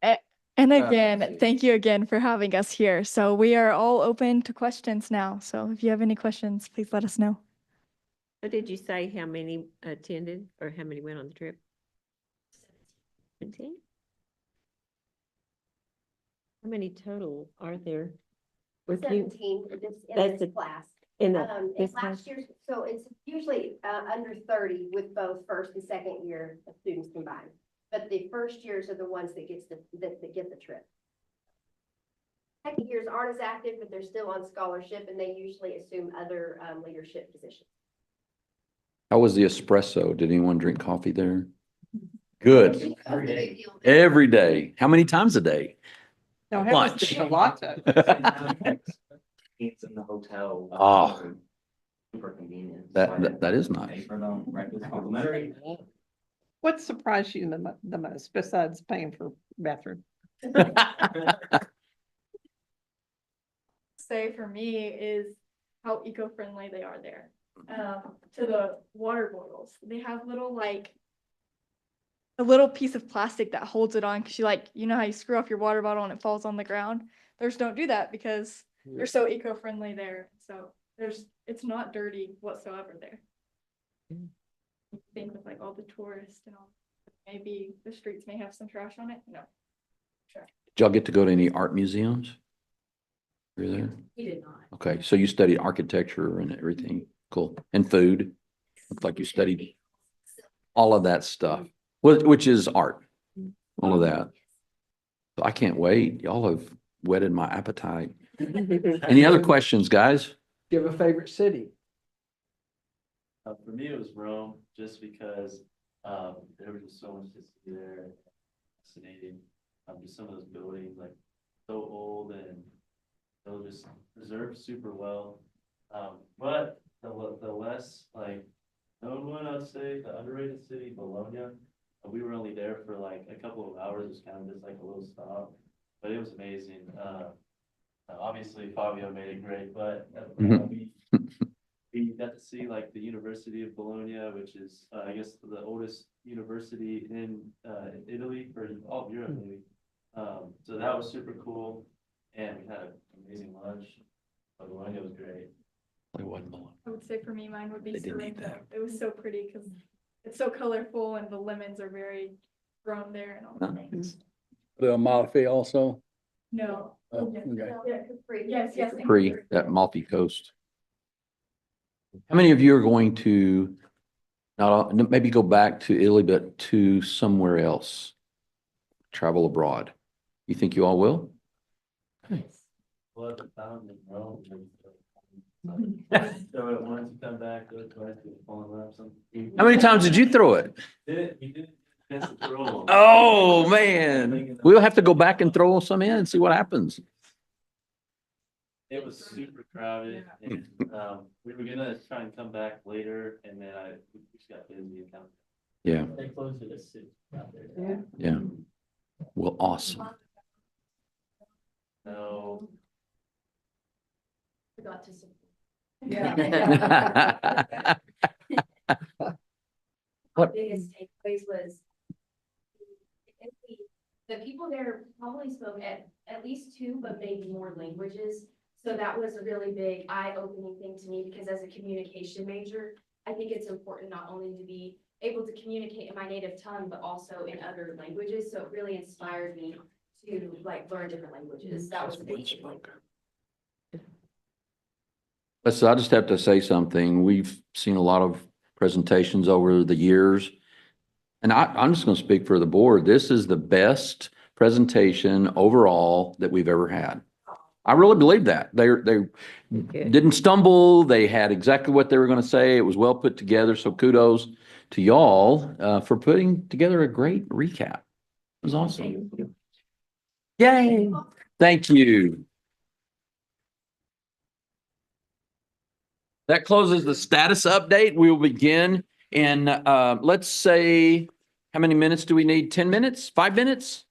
A- And again, thank you again for having us here. So we are all open to questions now. So if you have any questions, please let us know. What did you say, how many attended or how many went on the trip? 17? How many total are there? With you? 17 in That's this the- class. In It's last year's, so it's usually under 30 with both first and second year of students combined. But the first years are the ones that get the trip. Second years aren't as active, but they're still on scholarship and they usually assume other leadership positions. How was the espresso? Did anyone drink coffee there? Good. Every day. How many times a day? No, Lunch. Eats in the hotel. Oh. Super convenient. That is nice. For them, breakfast complimentary. What surprised you the most besides paying for bathroom? Say for me is how eco-friendly they are there. To the water bottles, they have a little piece of plastic that holds it on because you know how you screw off your water bottle and it falls on the ground. Theirs don't do that because they're so eco-friendly there. So it's not dirty whatsoever there. I think with all the tourists and all, maybe the streets may have some trash on it. No. Did y'all get to go to any art museums? Were you there? We did not. Okay, so you studied architecture and everything. Cool. And food. Looks like you studied all of that stuff, which is art. All of that. So I can't wait. Y'all have whetted my appetite. Any other questions, guys? Do you have a favorite city? For me, it was Rome, just because there was just so much to see there. Fascinating. Just some of those buildings, like so old and they'll just preserved super well. But the less like known one, I'd say, the underrated city, Bologna. We were only there for like a couple of hours. It was kind of just like a little stop, but it was amazing. Obviously Fabio made it great, but we got to see like the University of Bologna, which is I guess the oldest university in Italy or in all of Europe maybe. So that was super cool, and we had an amazing lunch. But Bologna was great. I would say for me, mine would be Sorrento. It was so pretty because it's so colorful and the lemons are very grown there and all the things. The Amalfi also. No. Oh, okay. Yes, yes. Free, that Amalfi Coast. How many of you are going to, not, maybe go back to Italy, but to somewhere else? Travel abroad? You think you all will? Well, the fountain in Rome. Throw it once, you come back, go twice, you fall in love, something. How many times did you throw it? We did. Chance to throw 'em. Oh, man. We'll have to go back and throw some in and see what happens. It was super crowded, and we were gonna try and come back later, and then we just got busy and kind of. Yeah, They closed it at 6 out there. yeah. Well, awesome. No. Forgot to support. What? Biggest takeaways was the people there probably spoke at least 2, but maybe more languages. So that was a really big eye-opening thing to me because as a communication major, I think it's important not only to be able to communicate in my native tongue, but also in other languages. So it really inspired me to like learn different languages. That was a big thing. So I just have to say something. We've seen a lot of presentations over the years. And I'm just going to speak for the board. This is the best presentation overall that we've ever had. I really believe that. They didn't stumble. They had exactly what they were going to say. It was well put together. So kudos to y'all for putting together a great recap. It was awesome. Yay. Thank you. That closes the status update. We will begin in, let's say, how many minutes do we need? 10 minutes? 5 minutes?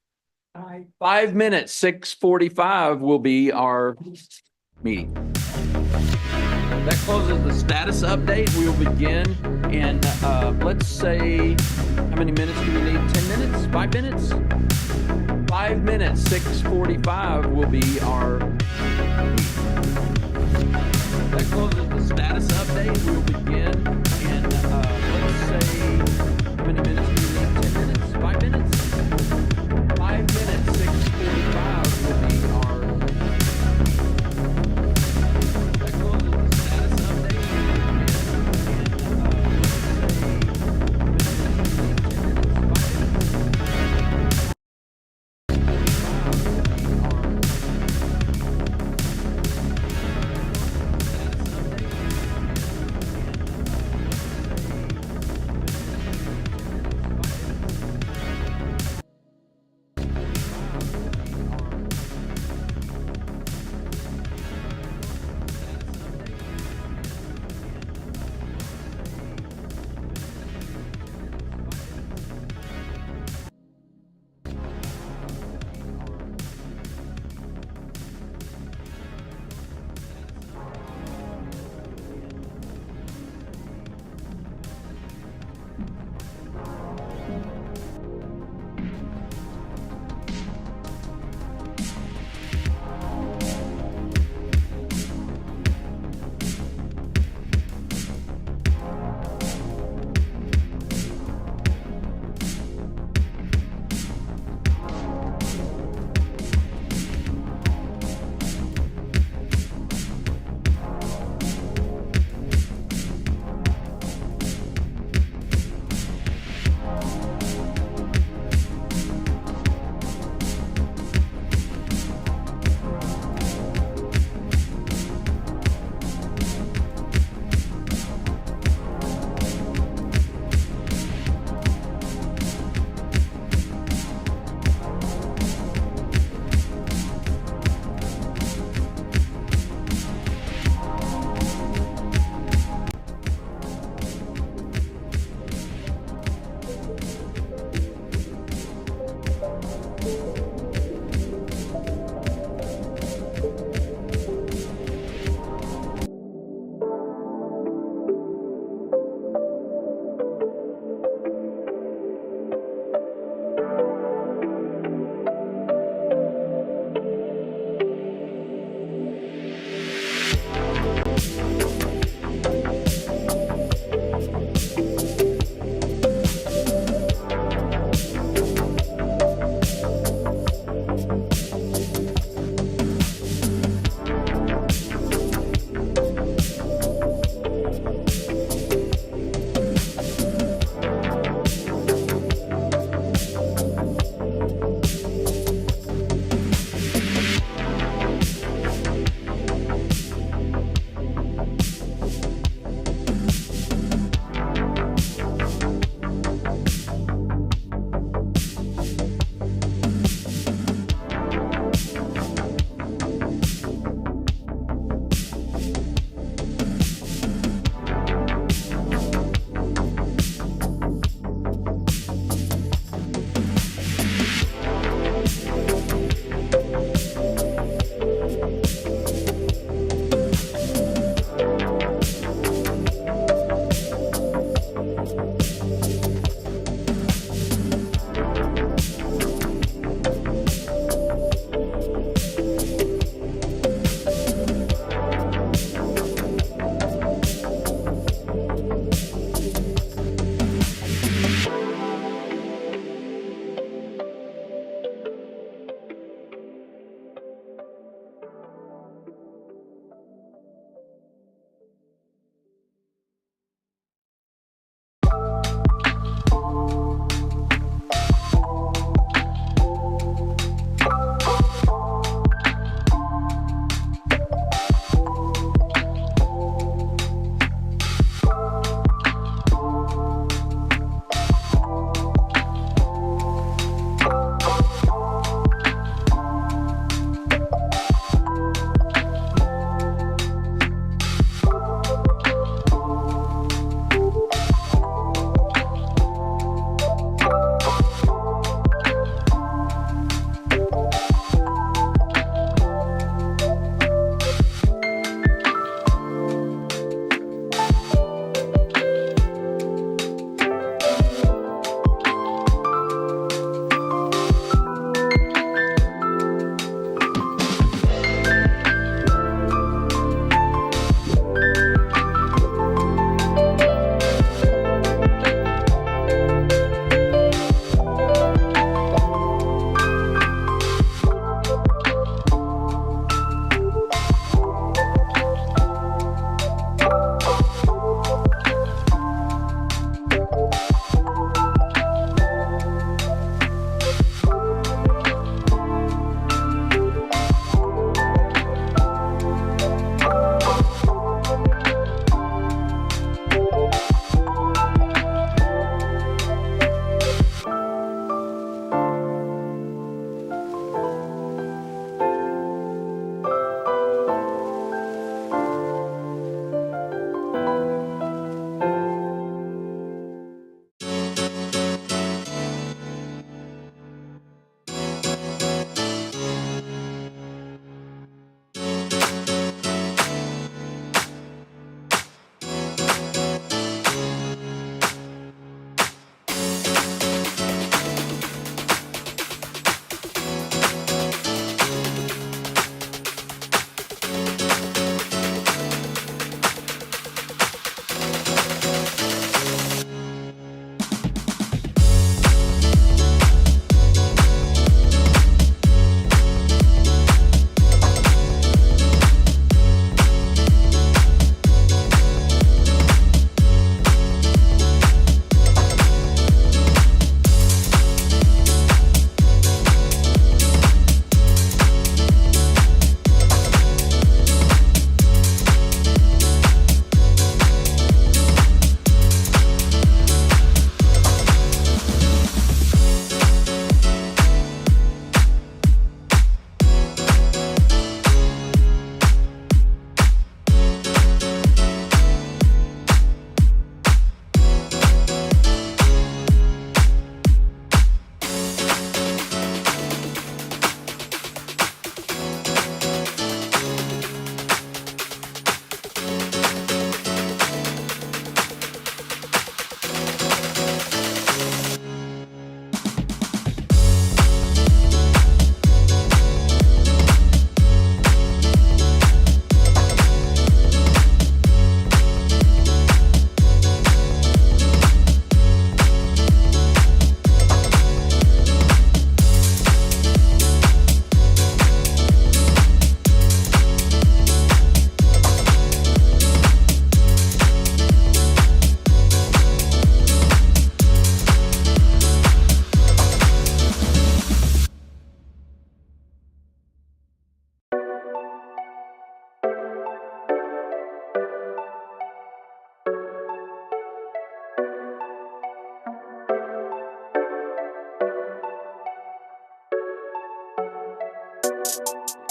5 minutes. 6:45 will be our meeting. That closes the status update. We will begin in, let's say, how many minutes do we need? 10 minutes? 5 minutes? 5 minutes. 6:45 will be our meeting. That closes the status update. We'll begin in, let's say, how many minutes do we need? 10 minutes? 5 minutes? 5 minutes, 6:45 will be our. That closes the status update.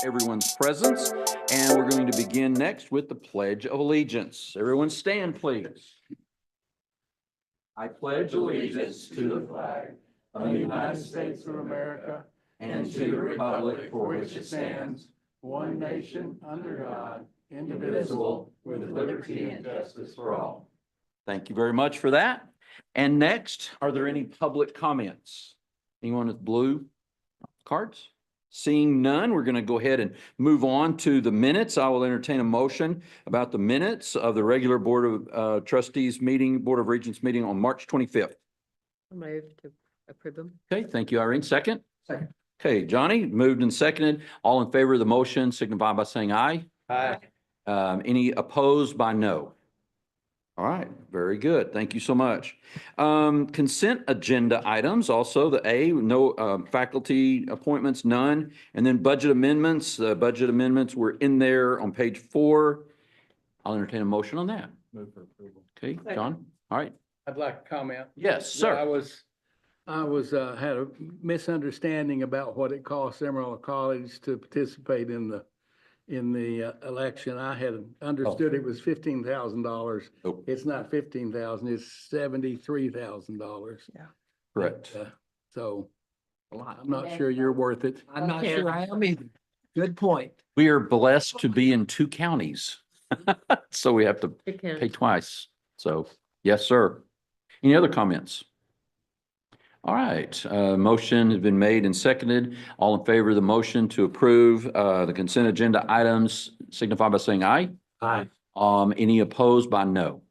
everyone's presence, and we're going to begin next with the Pledge of Allegiance. Everyone stand, please. I pledge allegiance to the flag of the United States of America and to the republic for which it stands, one nation, under God, indivisible, with liberty and justice for all. Thank you very much for that. And next, are there any public comments? Anyone with blue cards? Seeing none, we're going to go ahead and move on to the minutes. I will entertain a motion about the minutes of the regular Board of Trustees meeting, Board of Regents meeting on March 25th. I move to approve them. Okay, thank you, Irene. Second? Second. Okay, Johnny, moved and seconded. All in favor of the motion signify by saying aye. Aye. Any opposed by no? All right, very good. Thank you so much. Consent agenda items, also the A, no faculty appointments, none. And then budget amendments, budget amendments were in there on page 4. I'll entertain a motion on that. Move for approval. Okay, John? All right. I'd like to comment. Yes, Yeah, sir. had a misunderstanding about what it costs Amarillo College to participate in the election. I had understood it was $15,000. Oh. It's not 15,000, it's $73,000. Yeah. Correct. So A lot. I'm not sure you're worth it. I'm not sure I am either. Good point. We are blessed to be in 2 counties. So we have to pay twice. So, yes, sir. Any other comments? All right, motion has been made and seconded. All in favor of the motion to approve the consent agenda items signify by saying aye. Aye. Any opposed by no?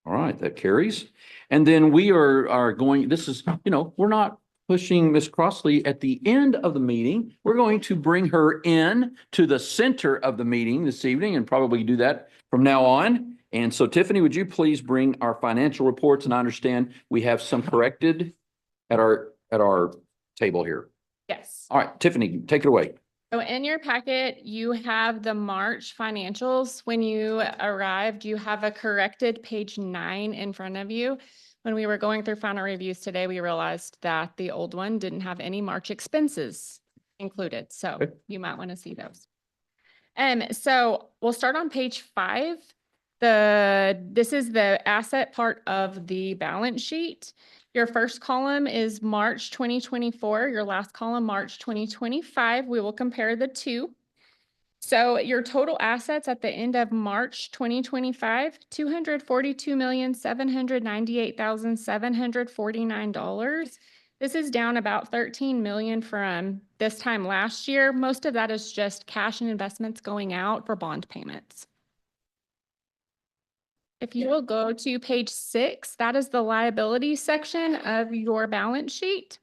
All right, that carries. And then we are going, this is, we're not pushing Ms. Crossley at the end of the meeting. We're going to bring her in to the center of the meeting this evening and probably do that from now on. And so Tiffany, would you please bring our financial reports? And I understand we have some corrected at our table here. Yes. All right, Tiffany, take it away. So in your packet, you have the March financials. When you arrived, you have a corrected page 9 in front of you. When we were going through final reviews today, we realized that the old one didn't have any March expenses included. So Okay. you might want to see those. So we'll start on page 5. This is the asset part of the balance sheet. Your first column is March 2024, your last column, March 2025. We will compare the two. So your total assets at the end of March 2025, $242,798,749. This is down about $13 million from this time last year. Most of that is just cash and investments going out for bond payments. If you will go to page 6, that is the liability section of your balance sheet.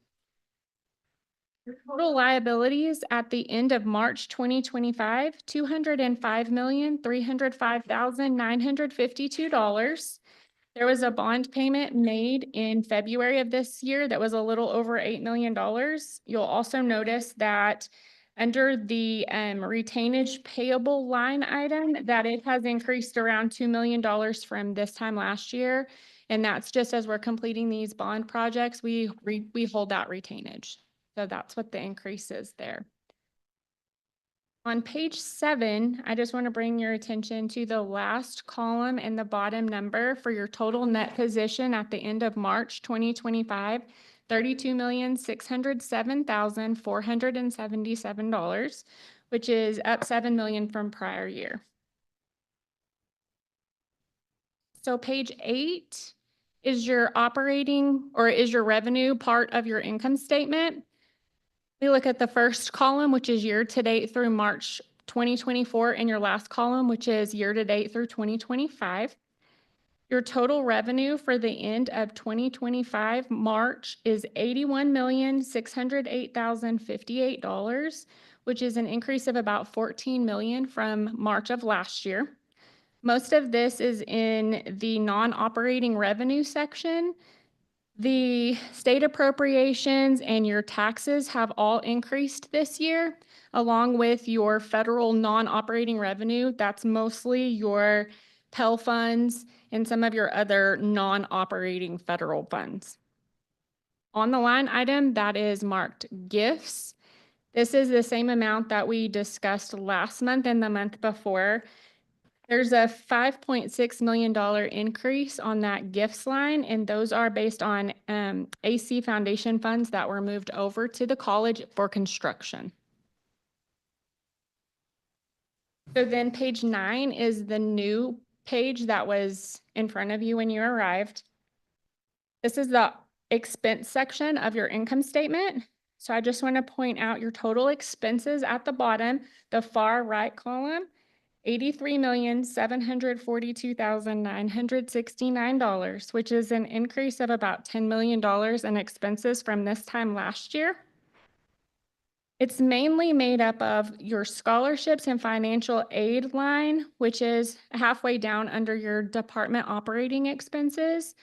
Your total liabilities at the end of March 2025, $205,305,952. There was a bond payment made in February of this year that was a little over $8 million. You'll also notice that under the retainage payable line item, that it has increased around $2 million from this time last year. And that's just as we're completing these bond projects, we hold that retainage. So that's what the increase is there. On page 7, I just want to bring your attention to the last column and the bottom number for your total net position at the end of March 2025. $32,607,477, which is up $7 million from prior year. So page 8 is your operating or is your revenue part of your income statement. We look at the first column, which is year to date through March 2024, and your last column, which is year to date through 2025. Your total revenue for the end of 2025 March is $81,608,058, which is an increase of about $14 million from March of last year. Most of this is in the non-operating revenue section. The state appropriations and your taxes have all increased this year, along with your federal non-operating revenue. That's mostly your Pell funds and some of your other non-operating federal funds. On the line item that is marked gifts, This is the same amount that we discussed last month and the month before. There's a $5.6 million increase on that gifts line, and those are based on AC Foundation funds that were moved over to the college for construction. So then page 9 is the new page that was in front of you when you arrived. This is the expense section of your income statement. So I just want to point out your total expenses at the bottom, the far right column, $83,742,969, which is an increase of about $10 million in expenses from this time last year. It's mainly made up of your scholarships and financial aid line, which is halfway down under your department operating expenses.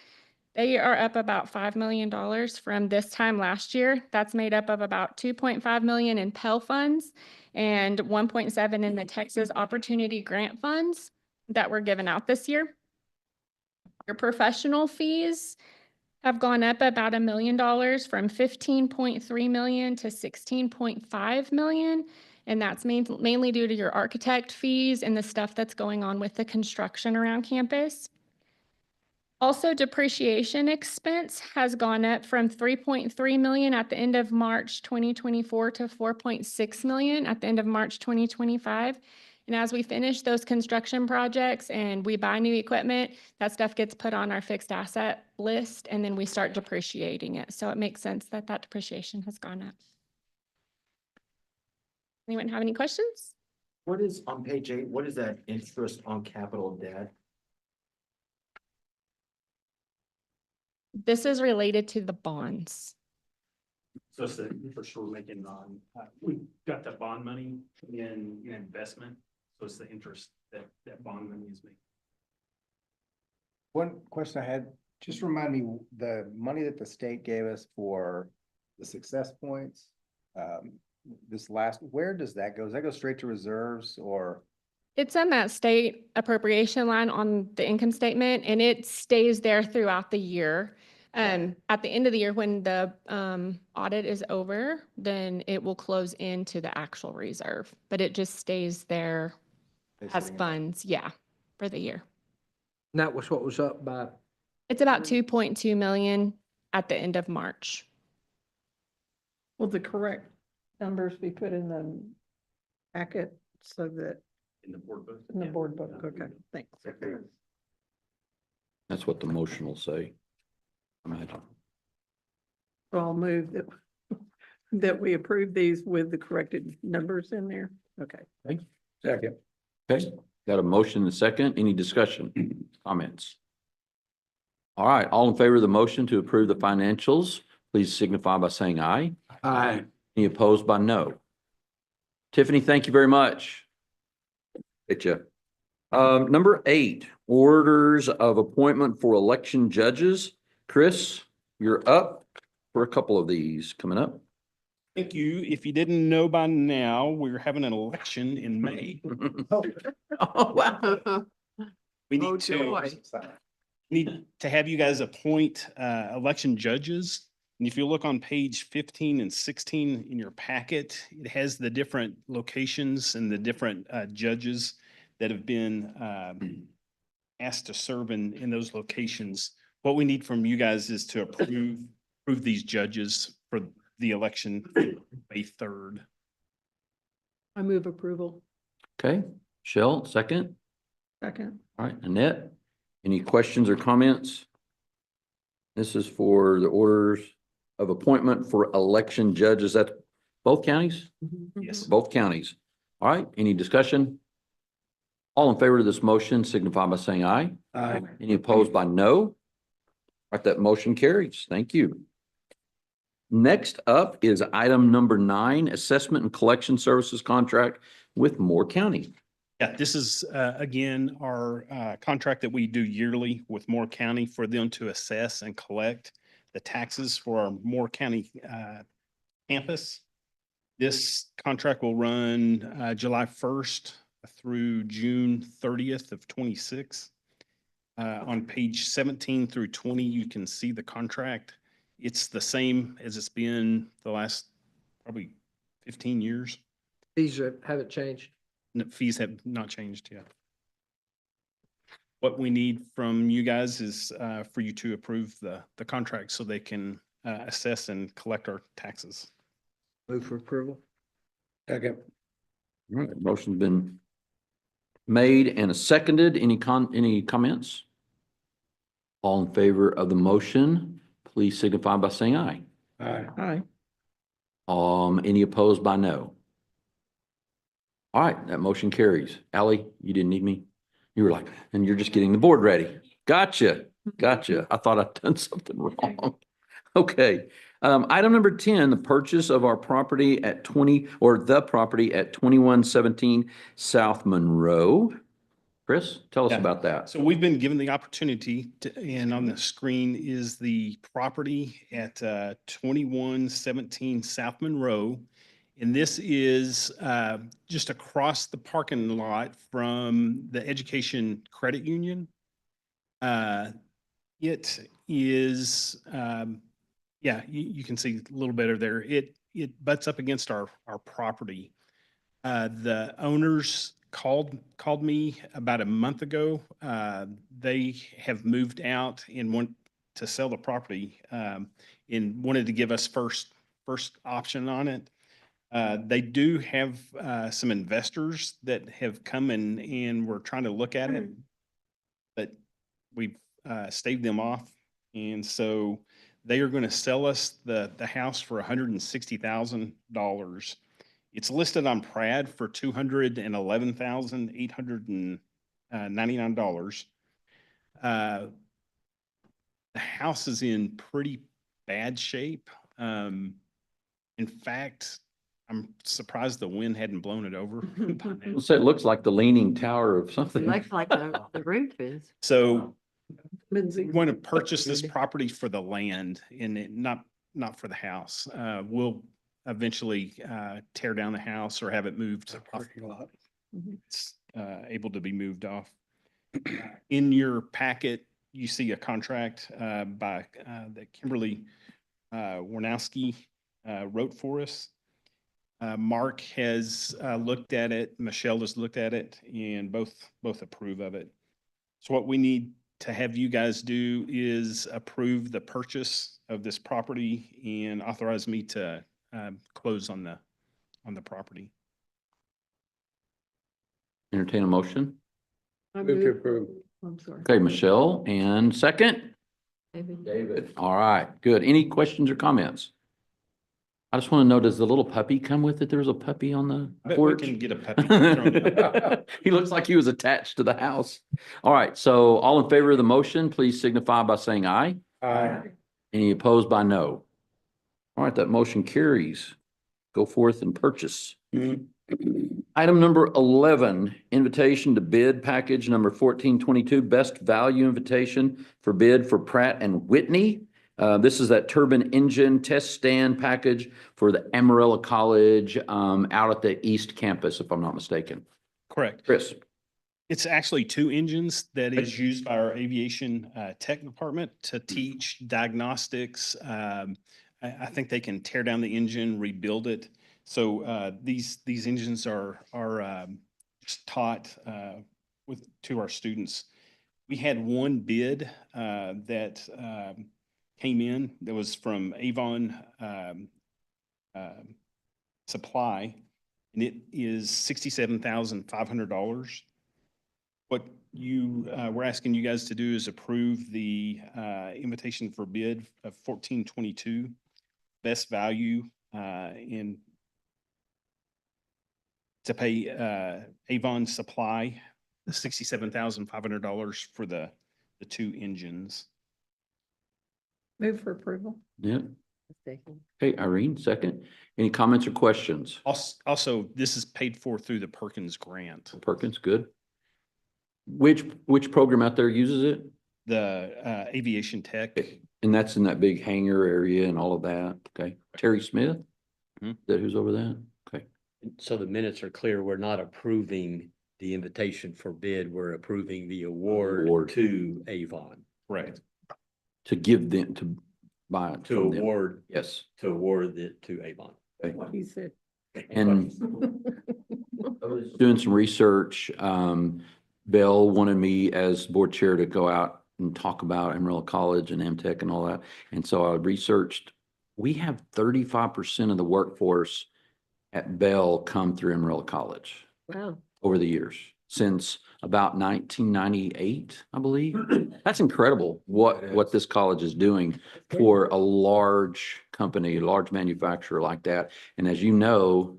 They are up about $5 million from this time last year. That's made up of about $2.5 million in Pell funds and 1.7 in the Texas Opportunity Grant funds that were given out this year. Your professional fees have gone up about $1 million from 15.3 million to 16.5 million. And that's mainly due to your architect fees and the stuff that's going on with the construction around campus. Also, depreciation expense has gone up from 3.3 million at the end of March 2024 to 4.6 million at the end of March 2025. And as we finish those construction projects and we buy new equipment, that stuff gets put on our fixed asset list and then we start depreciating it. So it makes sense that that depreciation has gone up. Anyone have any questions? What is on page 8? What is that interest on capital debt? This is related to the bonds. So it's the interest we're making on, we got that bond money in investment. So it's the interest that bond money is making. One question I had, just remind me, the money that the state gave us for the success points, where does that go? Does that go straight to reserves or? It's on that state appropriation line on the income statement, and it stays there throughout the year. At the end of the year, when the audit is over, then it will close into the actual reserve, but it just stays there as funds, for the year. And that was what was up by, It's about 2.2 million at the end of March. Will the correct numbers be put in the packet so that? In the board book? In the board book, okay, thanks. That's what the motion will say. Imagine. So I'll move that we approve these with the corrected numbers in there. Okay. Second. Okay, got a motion and a second. Any discussion, comments? All right, all in favor of the motion to approve the financials, please signify by saying aye. Aye. Any opposed by no? Tiffany, thank you very much. Get you. Number 8, orders of appointment for election judges. Chris, you're up for a couple of these coming up. Thank you. If you didn't know by now, we're having an election in May. Oh, wow. We need to have you guys appoint election judges. And if you look on page 15 and 16 in your packet, it has the different locations and the different judges that have been asked to serve in those locations. What we need from you guys is to approve these judges for the election May 3rd. I move approval. Okay, Shell, second. Second. All right, Annette, any questions or comments? This is for the orders of appointment for election judges at both counties? Yes. Both counties. All right, any discussion? All in favor of this motion signify by saying aye. Aye. Any opposed by no? All right, that motion carries. Thank you. Next up is item number 9, assessment and collection services contract with Moore County. Yeah, this is, again, our contract that we do yearly with Moore County for them to assess and collect the taxes for our Moore County campus. This contract will run July 1st through June 30th of 26. On page 17 through 20, you can see the contract. It's the same as it's been the last probably 15 years. These haven't changed. Fees have not changed yet. What we need from you guys is for you to approve the contract so they can assess and collect our taxes. Move for approval. Second. All right, motion's been made and seconded. Any comments? All in favor of the motion, please signify by saying aye. Aye. Aye. Any opposed by no? All right, that motion carries. Ally, you didn't need me? You were like, and you're just getting the board ready. Gotcha. I thought I'd done something wrong. Okay. Item number 10, the purchase of our property at 2117 South Monroe. Chris, tell us Yeah. about that. So we've been given the opportunity to, and on the screen is the property at 2117 South Monroe. And this is just across the parking lot from the Education Credit Union. It is, yeah, you can see a little better there. It butts up against our property. The owners called me about a month ago. They have moved out and want to sell the property, and wanted to give us first option on it. They do have some investors that have come and we're trying to look at it, but we've staved them off. And so they are going to sell us the house for $160,000. It's listed on Prad for $211,899. The house is in pretty bad shape. In fact, I'm surprised the wind hadn't blown it over. by now. So it looks like the leaning tower of something. Looks like the roof is. So we want to purchase this property for the land and not for the house. We'll eventually tear down the house or have it moved off. It's able to be moved off. In your packet, you see a contract by that Kimberly Warnowski wrote for us. Mark has looked at it, Michelle has looked at it, and both approve of it. So what we need to have you guys do is approve the purchase of this property and authorize me to close on the property. Entertain a motion. Move to approve. I'm sorry. Okay, Michelle, and second? David. All right, good. Any questions or comments? I just want to know, does the little puppy come with it? There's a puppy on the I bet we porch. can get a puppy. He looks like he was attached to the house. All right, so all in favor of the motion, please signify by saying aye. Aye. Any opposed by no? All right, that motion carries. Go forth and purchase. Item number 11, invitation to bid package number 1422, best value invitation for bid for Pratt and Whitney. This is that turbine engine test stand package for the Amarillo College out at the East Campus, if I'm not mistaken. Correct. Chris. It's actually two engines that is used by our aviation tech department to teach diagnostics. I think they can tear down the engine, rebuild it. So these engines are just taught to our students. We had one bid that came in that was from Avon Supply, and it is $67,500. What we're asking you guys to do is approve the invitation for bid of 1422, best value in to pay Avon Supply $67,500 for the two engines. Move for approval. Yeah. Okay, Irene, second. Any comments or questions? Also, this is paid for through the Perkins grant. Perkins, good. Which program out there uses it? The aviation tech. And that's in that big hangar area and all of that. Okay. Terry Smith? Is that who's over that? Okay. So the minutes are clear. We're not approving the invitation for bid. We're approving the award to Avon. Right. To give them, to buy it To from them. award. Yes. To award it to Avon. Okay. What he said. And I was doing some research. Bill wanted me as board chair to go out and talk about Amarillo College and MTech and all that. And so I researched, we have 35% of the workforce at Bell come through Amarillo College Wow. over the years, since about 1998, I believe. That's incredible what this college is doing for a large company, a large manufacturer like that. And as you know,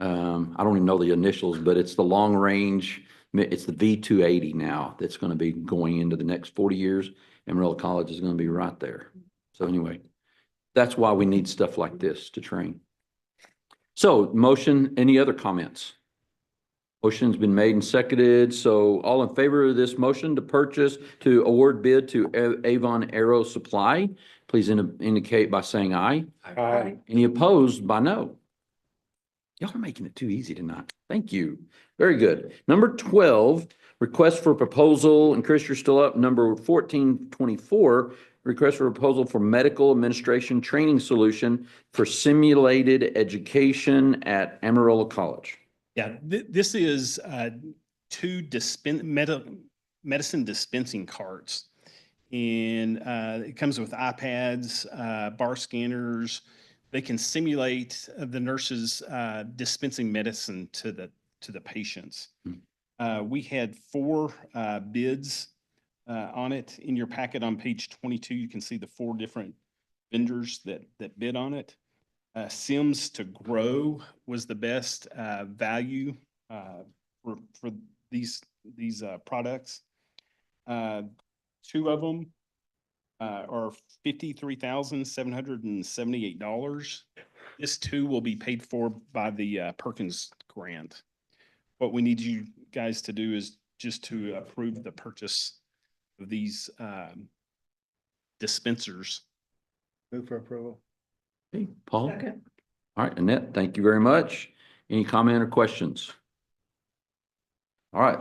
I don't even know the initials, but it's the long range, it's the V280 now that's going to be going into the next 40 years. Amarillo College is going to be right there. So anyway, that's why we need stuff like this to train. So motion, any other comments? Motion's been made and seconded. So all in favor of this motion to award bid to Avon Aero Supply, please indicate by saying aye. Aye. Any opposed by no? Y'all are making it too easy tonight. Thank you. Very good. Number 12, request for proposal, and Chris, you're still up. Number 1424, request for proposal for medical administration training solution for simulated education at Amarillo College. Yeah, this is two medicine dispensing carts. And it comes with iPads, bar scanners. They can simulate the nurses dispensing medicine to the patients. We had 4 bids on it. In your packet on page 22, you can see the 4 different vendors that bid on it. Sims to Grow was the best value for these products. 2 of them are $53,778. This 2 will be paid for by the Perkins grant. What we need you guys to do is just to approve the purchase of these dispensers. Move for approval. Okay, Paul? All right, Annette, thank you very much. Any comment or questions? All right,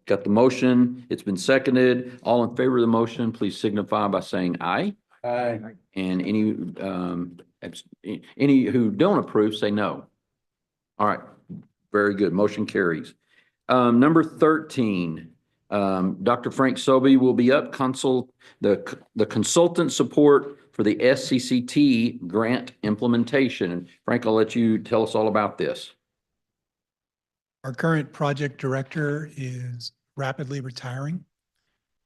got the motion. It's been seconded. All in favor of the motion, please signify by saying aye. Aye. And any who don't approve, say no. All right, very good. Motion carries. Number 13, Dr. Frank Sobey will be up. The consultant support for the SCCT grant implementation. And Frank, I'll let you tell us all about this. Our current project director is rapidly retiring.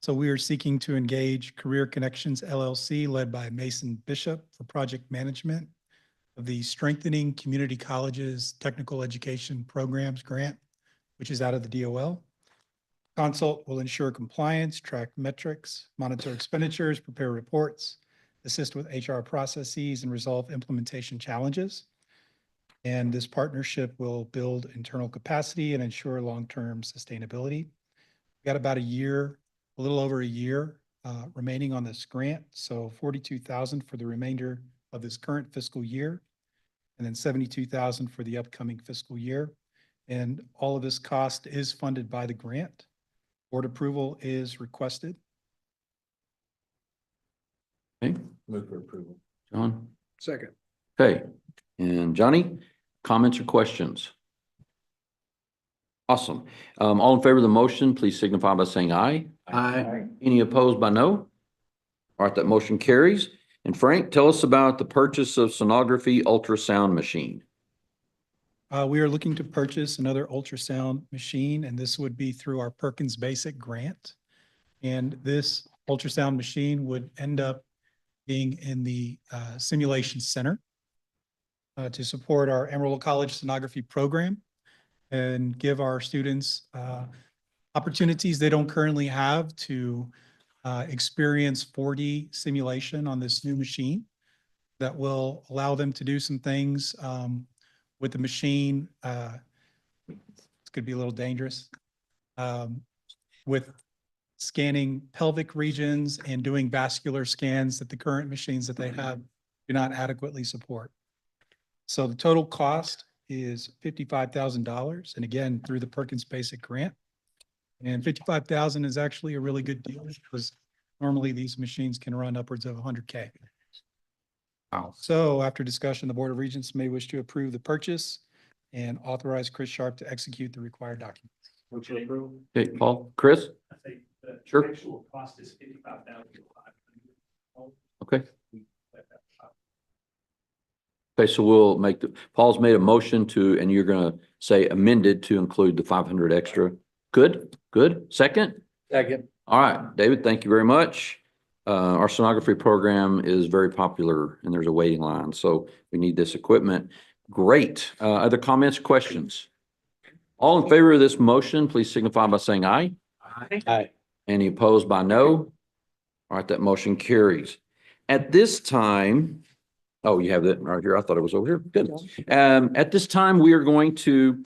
So we are seeking to engage Career Connections LLC, led by Mason Bishop, for project management of the Strengthening Community Colleges Technical Education Programs grant, which is out of the DOL. Consult will ensure compliance, track metrics, monitor expenditures, prepare reports, assist with HR processes, and resolve implementation challenges. And this partnership will build internal capacity and ensure long-term sustainability. We got about a little over a year remaining on this grant. So $42,000 for the remainder of this current fiscal year, and then $72,000 for the upcoming fiscal year. And all of this cost is funded by the grant. Board approval is requested. Okay, Move for approval. John? Second. Okay, and Johnny, comments or questions? Awesome. All in favor of the motion, please signify by saying aye. Aye. Any opposed by no? All right, that motion carries. And Frank, tell us about the purchase of sonography ultrasound machine. We are looking to purchase another ultrasound machine, and this would be through our Perkins Basic grant. And this ultrasound machine would end up being in the simulation center to support our Amarillo College sonography program and give our students opportunities they don't currently have to experience 4D simulation on this new machine that will allow them to do some things with the machine. It's going to be a little dangerous with scanning pelvic regions and doing vascular scans that the current machines that they have do not adequately support. So the total cost is $55,000, and again, through the Perkins Basic grant. And $55,000 is actually a really good deal because normally these machines can run upwards of $100K. Wow. So after discussion, the Board of Regents may wish to approve the purchase and authorize Chris Sharp to execute the required documents. Okay, Paul, Chris? Sure. Actual cost is $55,500. Okay. Okay, so we'll make Paul's made a motion to, and you're gonna say amended to include the 500 extra. Good, good. Second? Second. All right, David, thank you very much. Our sonography program is very popular and there's a waiting line, so we need this equipment. Great. Other comments, questions? All in favor of this motion, please signify by saying aye. Aye. Any opposed by no? All right, that motion carries. At this time, oh, you have that right here. I thought it was over here. Good. At this time, we are going to,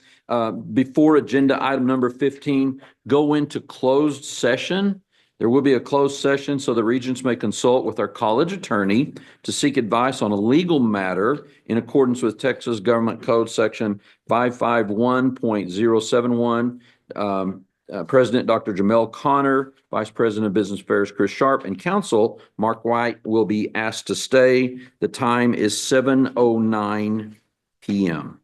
before agenda item number 15, go into closed session. There will be a closed session so the Regents may consult with our college attorney to seek advice on a legal matter in accordance with Texas Government Code Section 551.071. President Dr. Jamel Connor, Vice President of Business Affairs Chris Sharp, and Counsel Mark White will be asked to stay. The time is 7:09 p.m.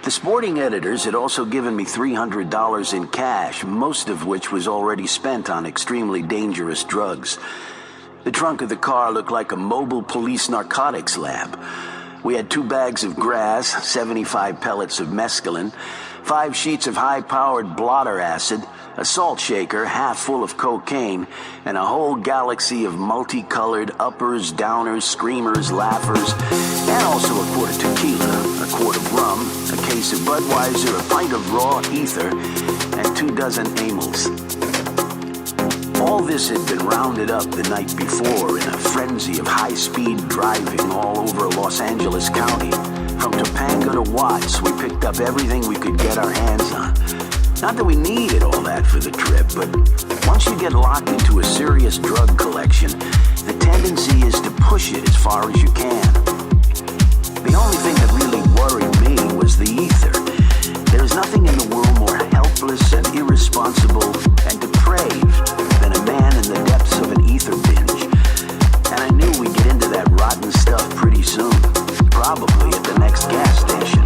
The sporting editors had also given me $300 in cash, most of which was already spent on extremely dangerous drugs. The trunk of the car looked like a mobile police narcotics lab. We had 2 bags of grass, 75 pellets of mescaline, 5 sheets of high-powered blotter acid, a salt shaker half full of cocaine, and a whole galaxy of multicolored uppers, downers, screamers, laughers, and also a quart of tequila, a quart of rum, a case of Budweiser, a pint of raw ether, and 2 dozen amyls. All this had been rounded up the night before in a frenzy of high-speed driving all over Los Angeles County. From Topanga to Watts, we picked up everything we could get our hands on. Not that we needed all that for the trip, but once you get locked into a serious drug collection, the tendency is to push it as far as you can. The only thing that really worried me was the ether. There is nothing in the world more helpless and irresponsible and depraved than a man in the depths of an ether binge. And I knew we'd get into that rotten stuff pretty soon, probably at the next gas station.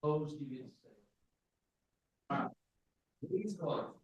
Opposed, you get to stay. All right. Please vote.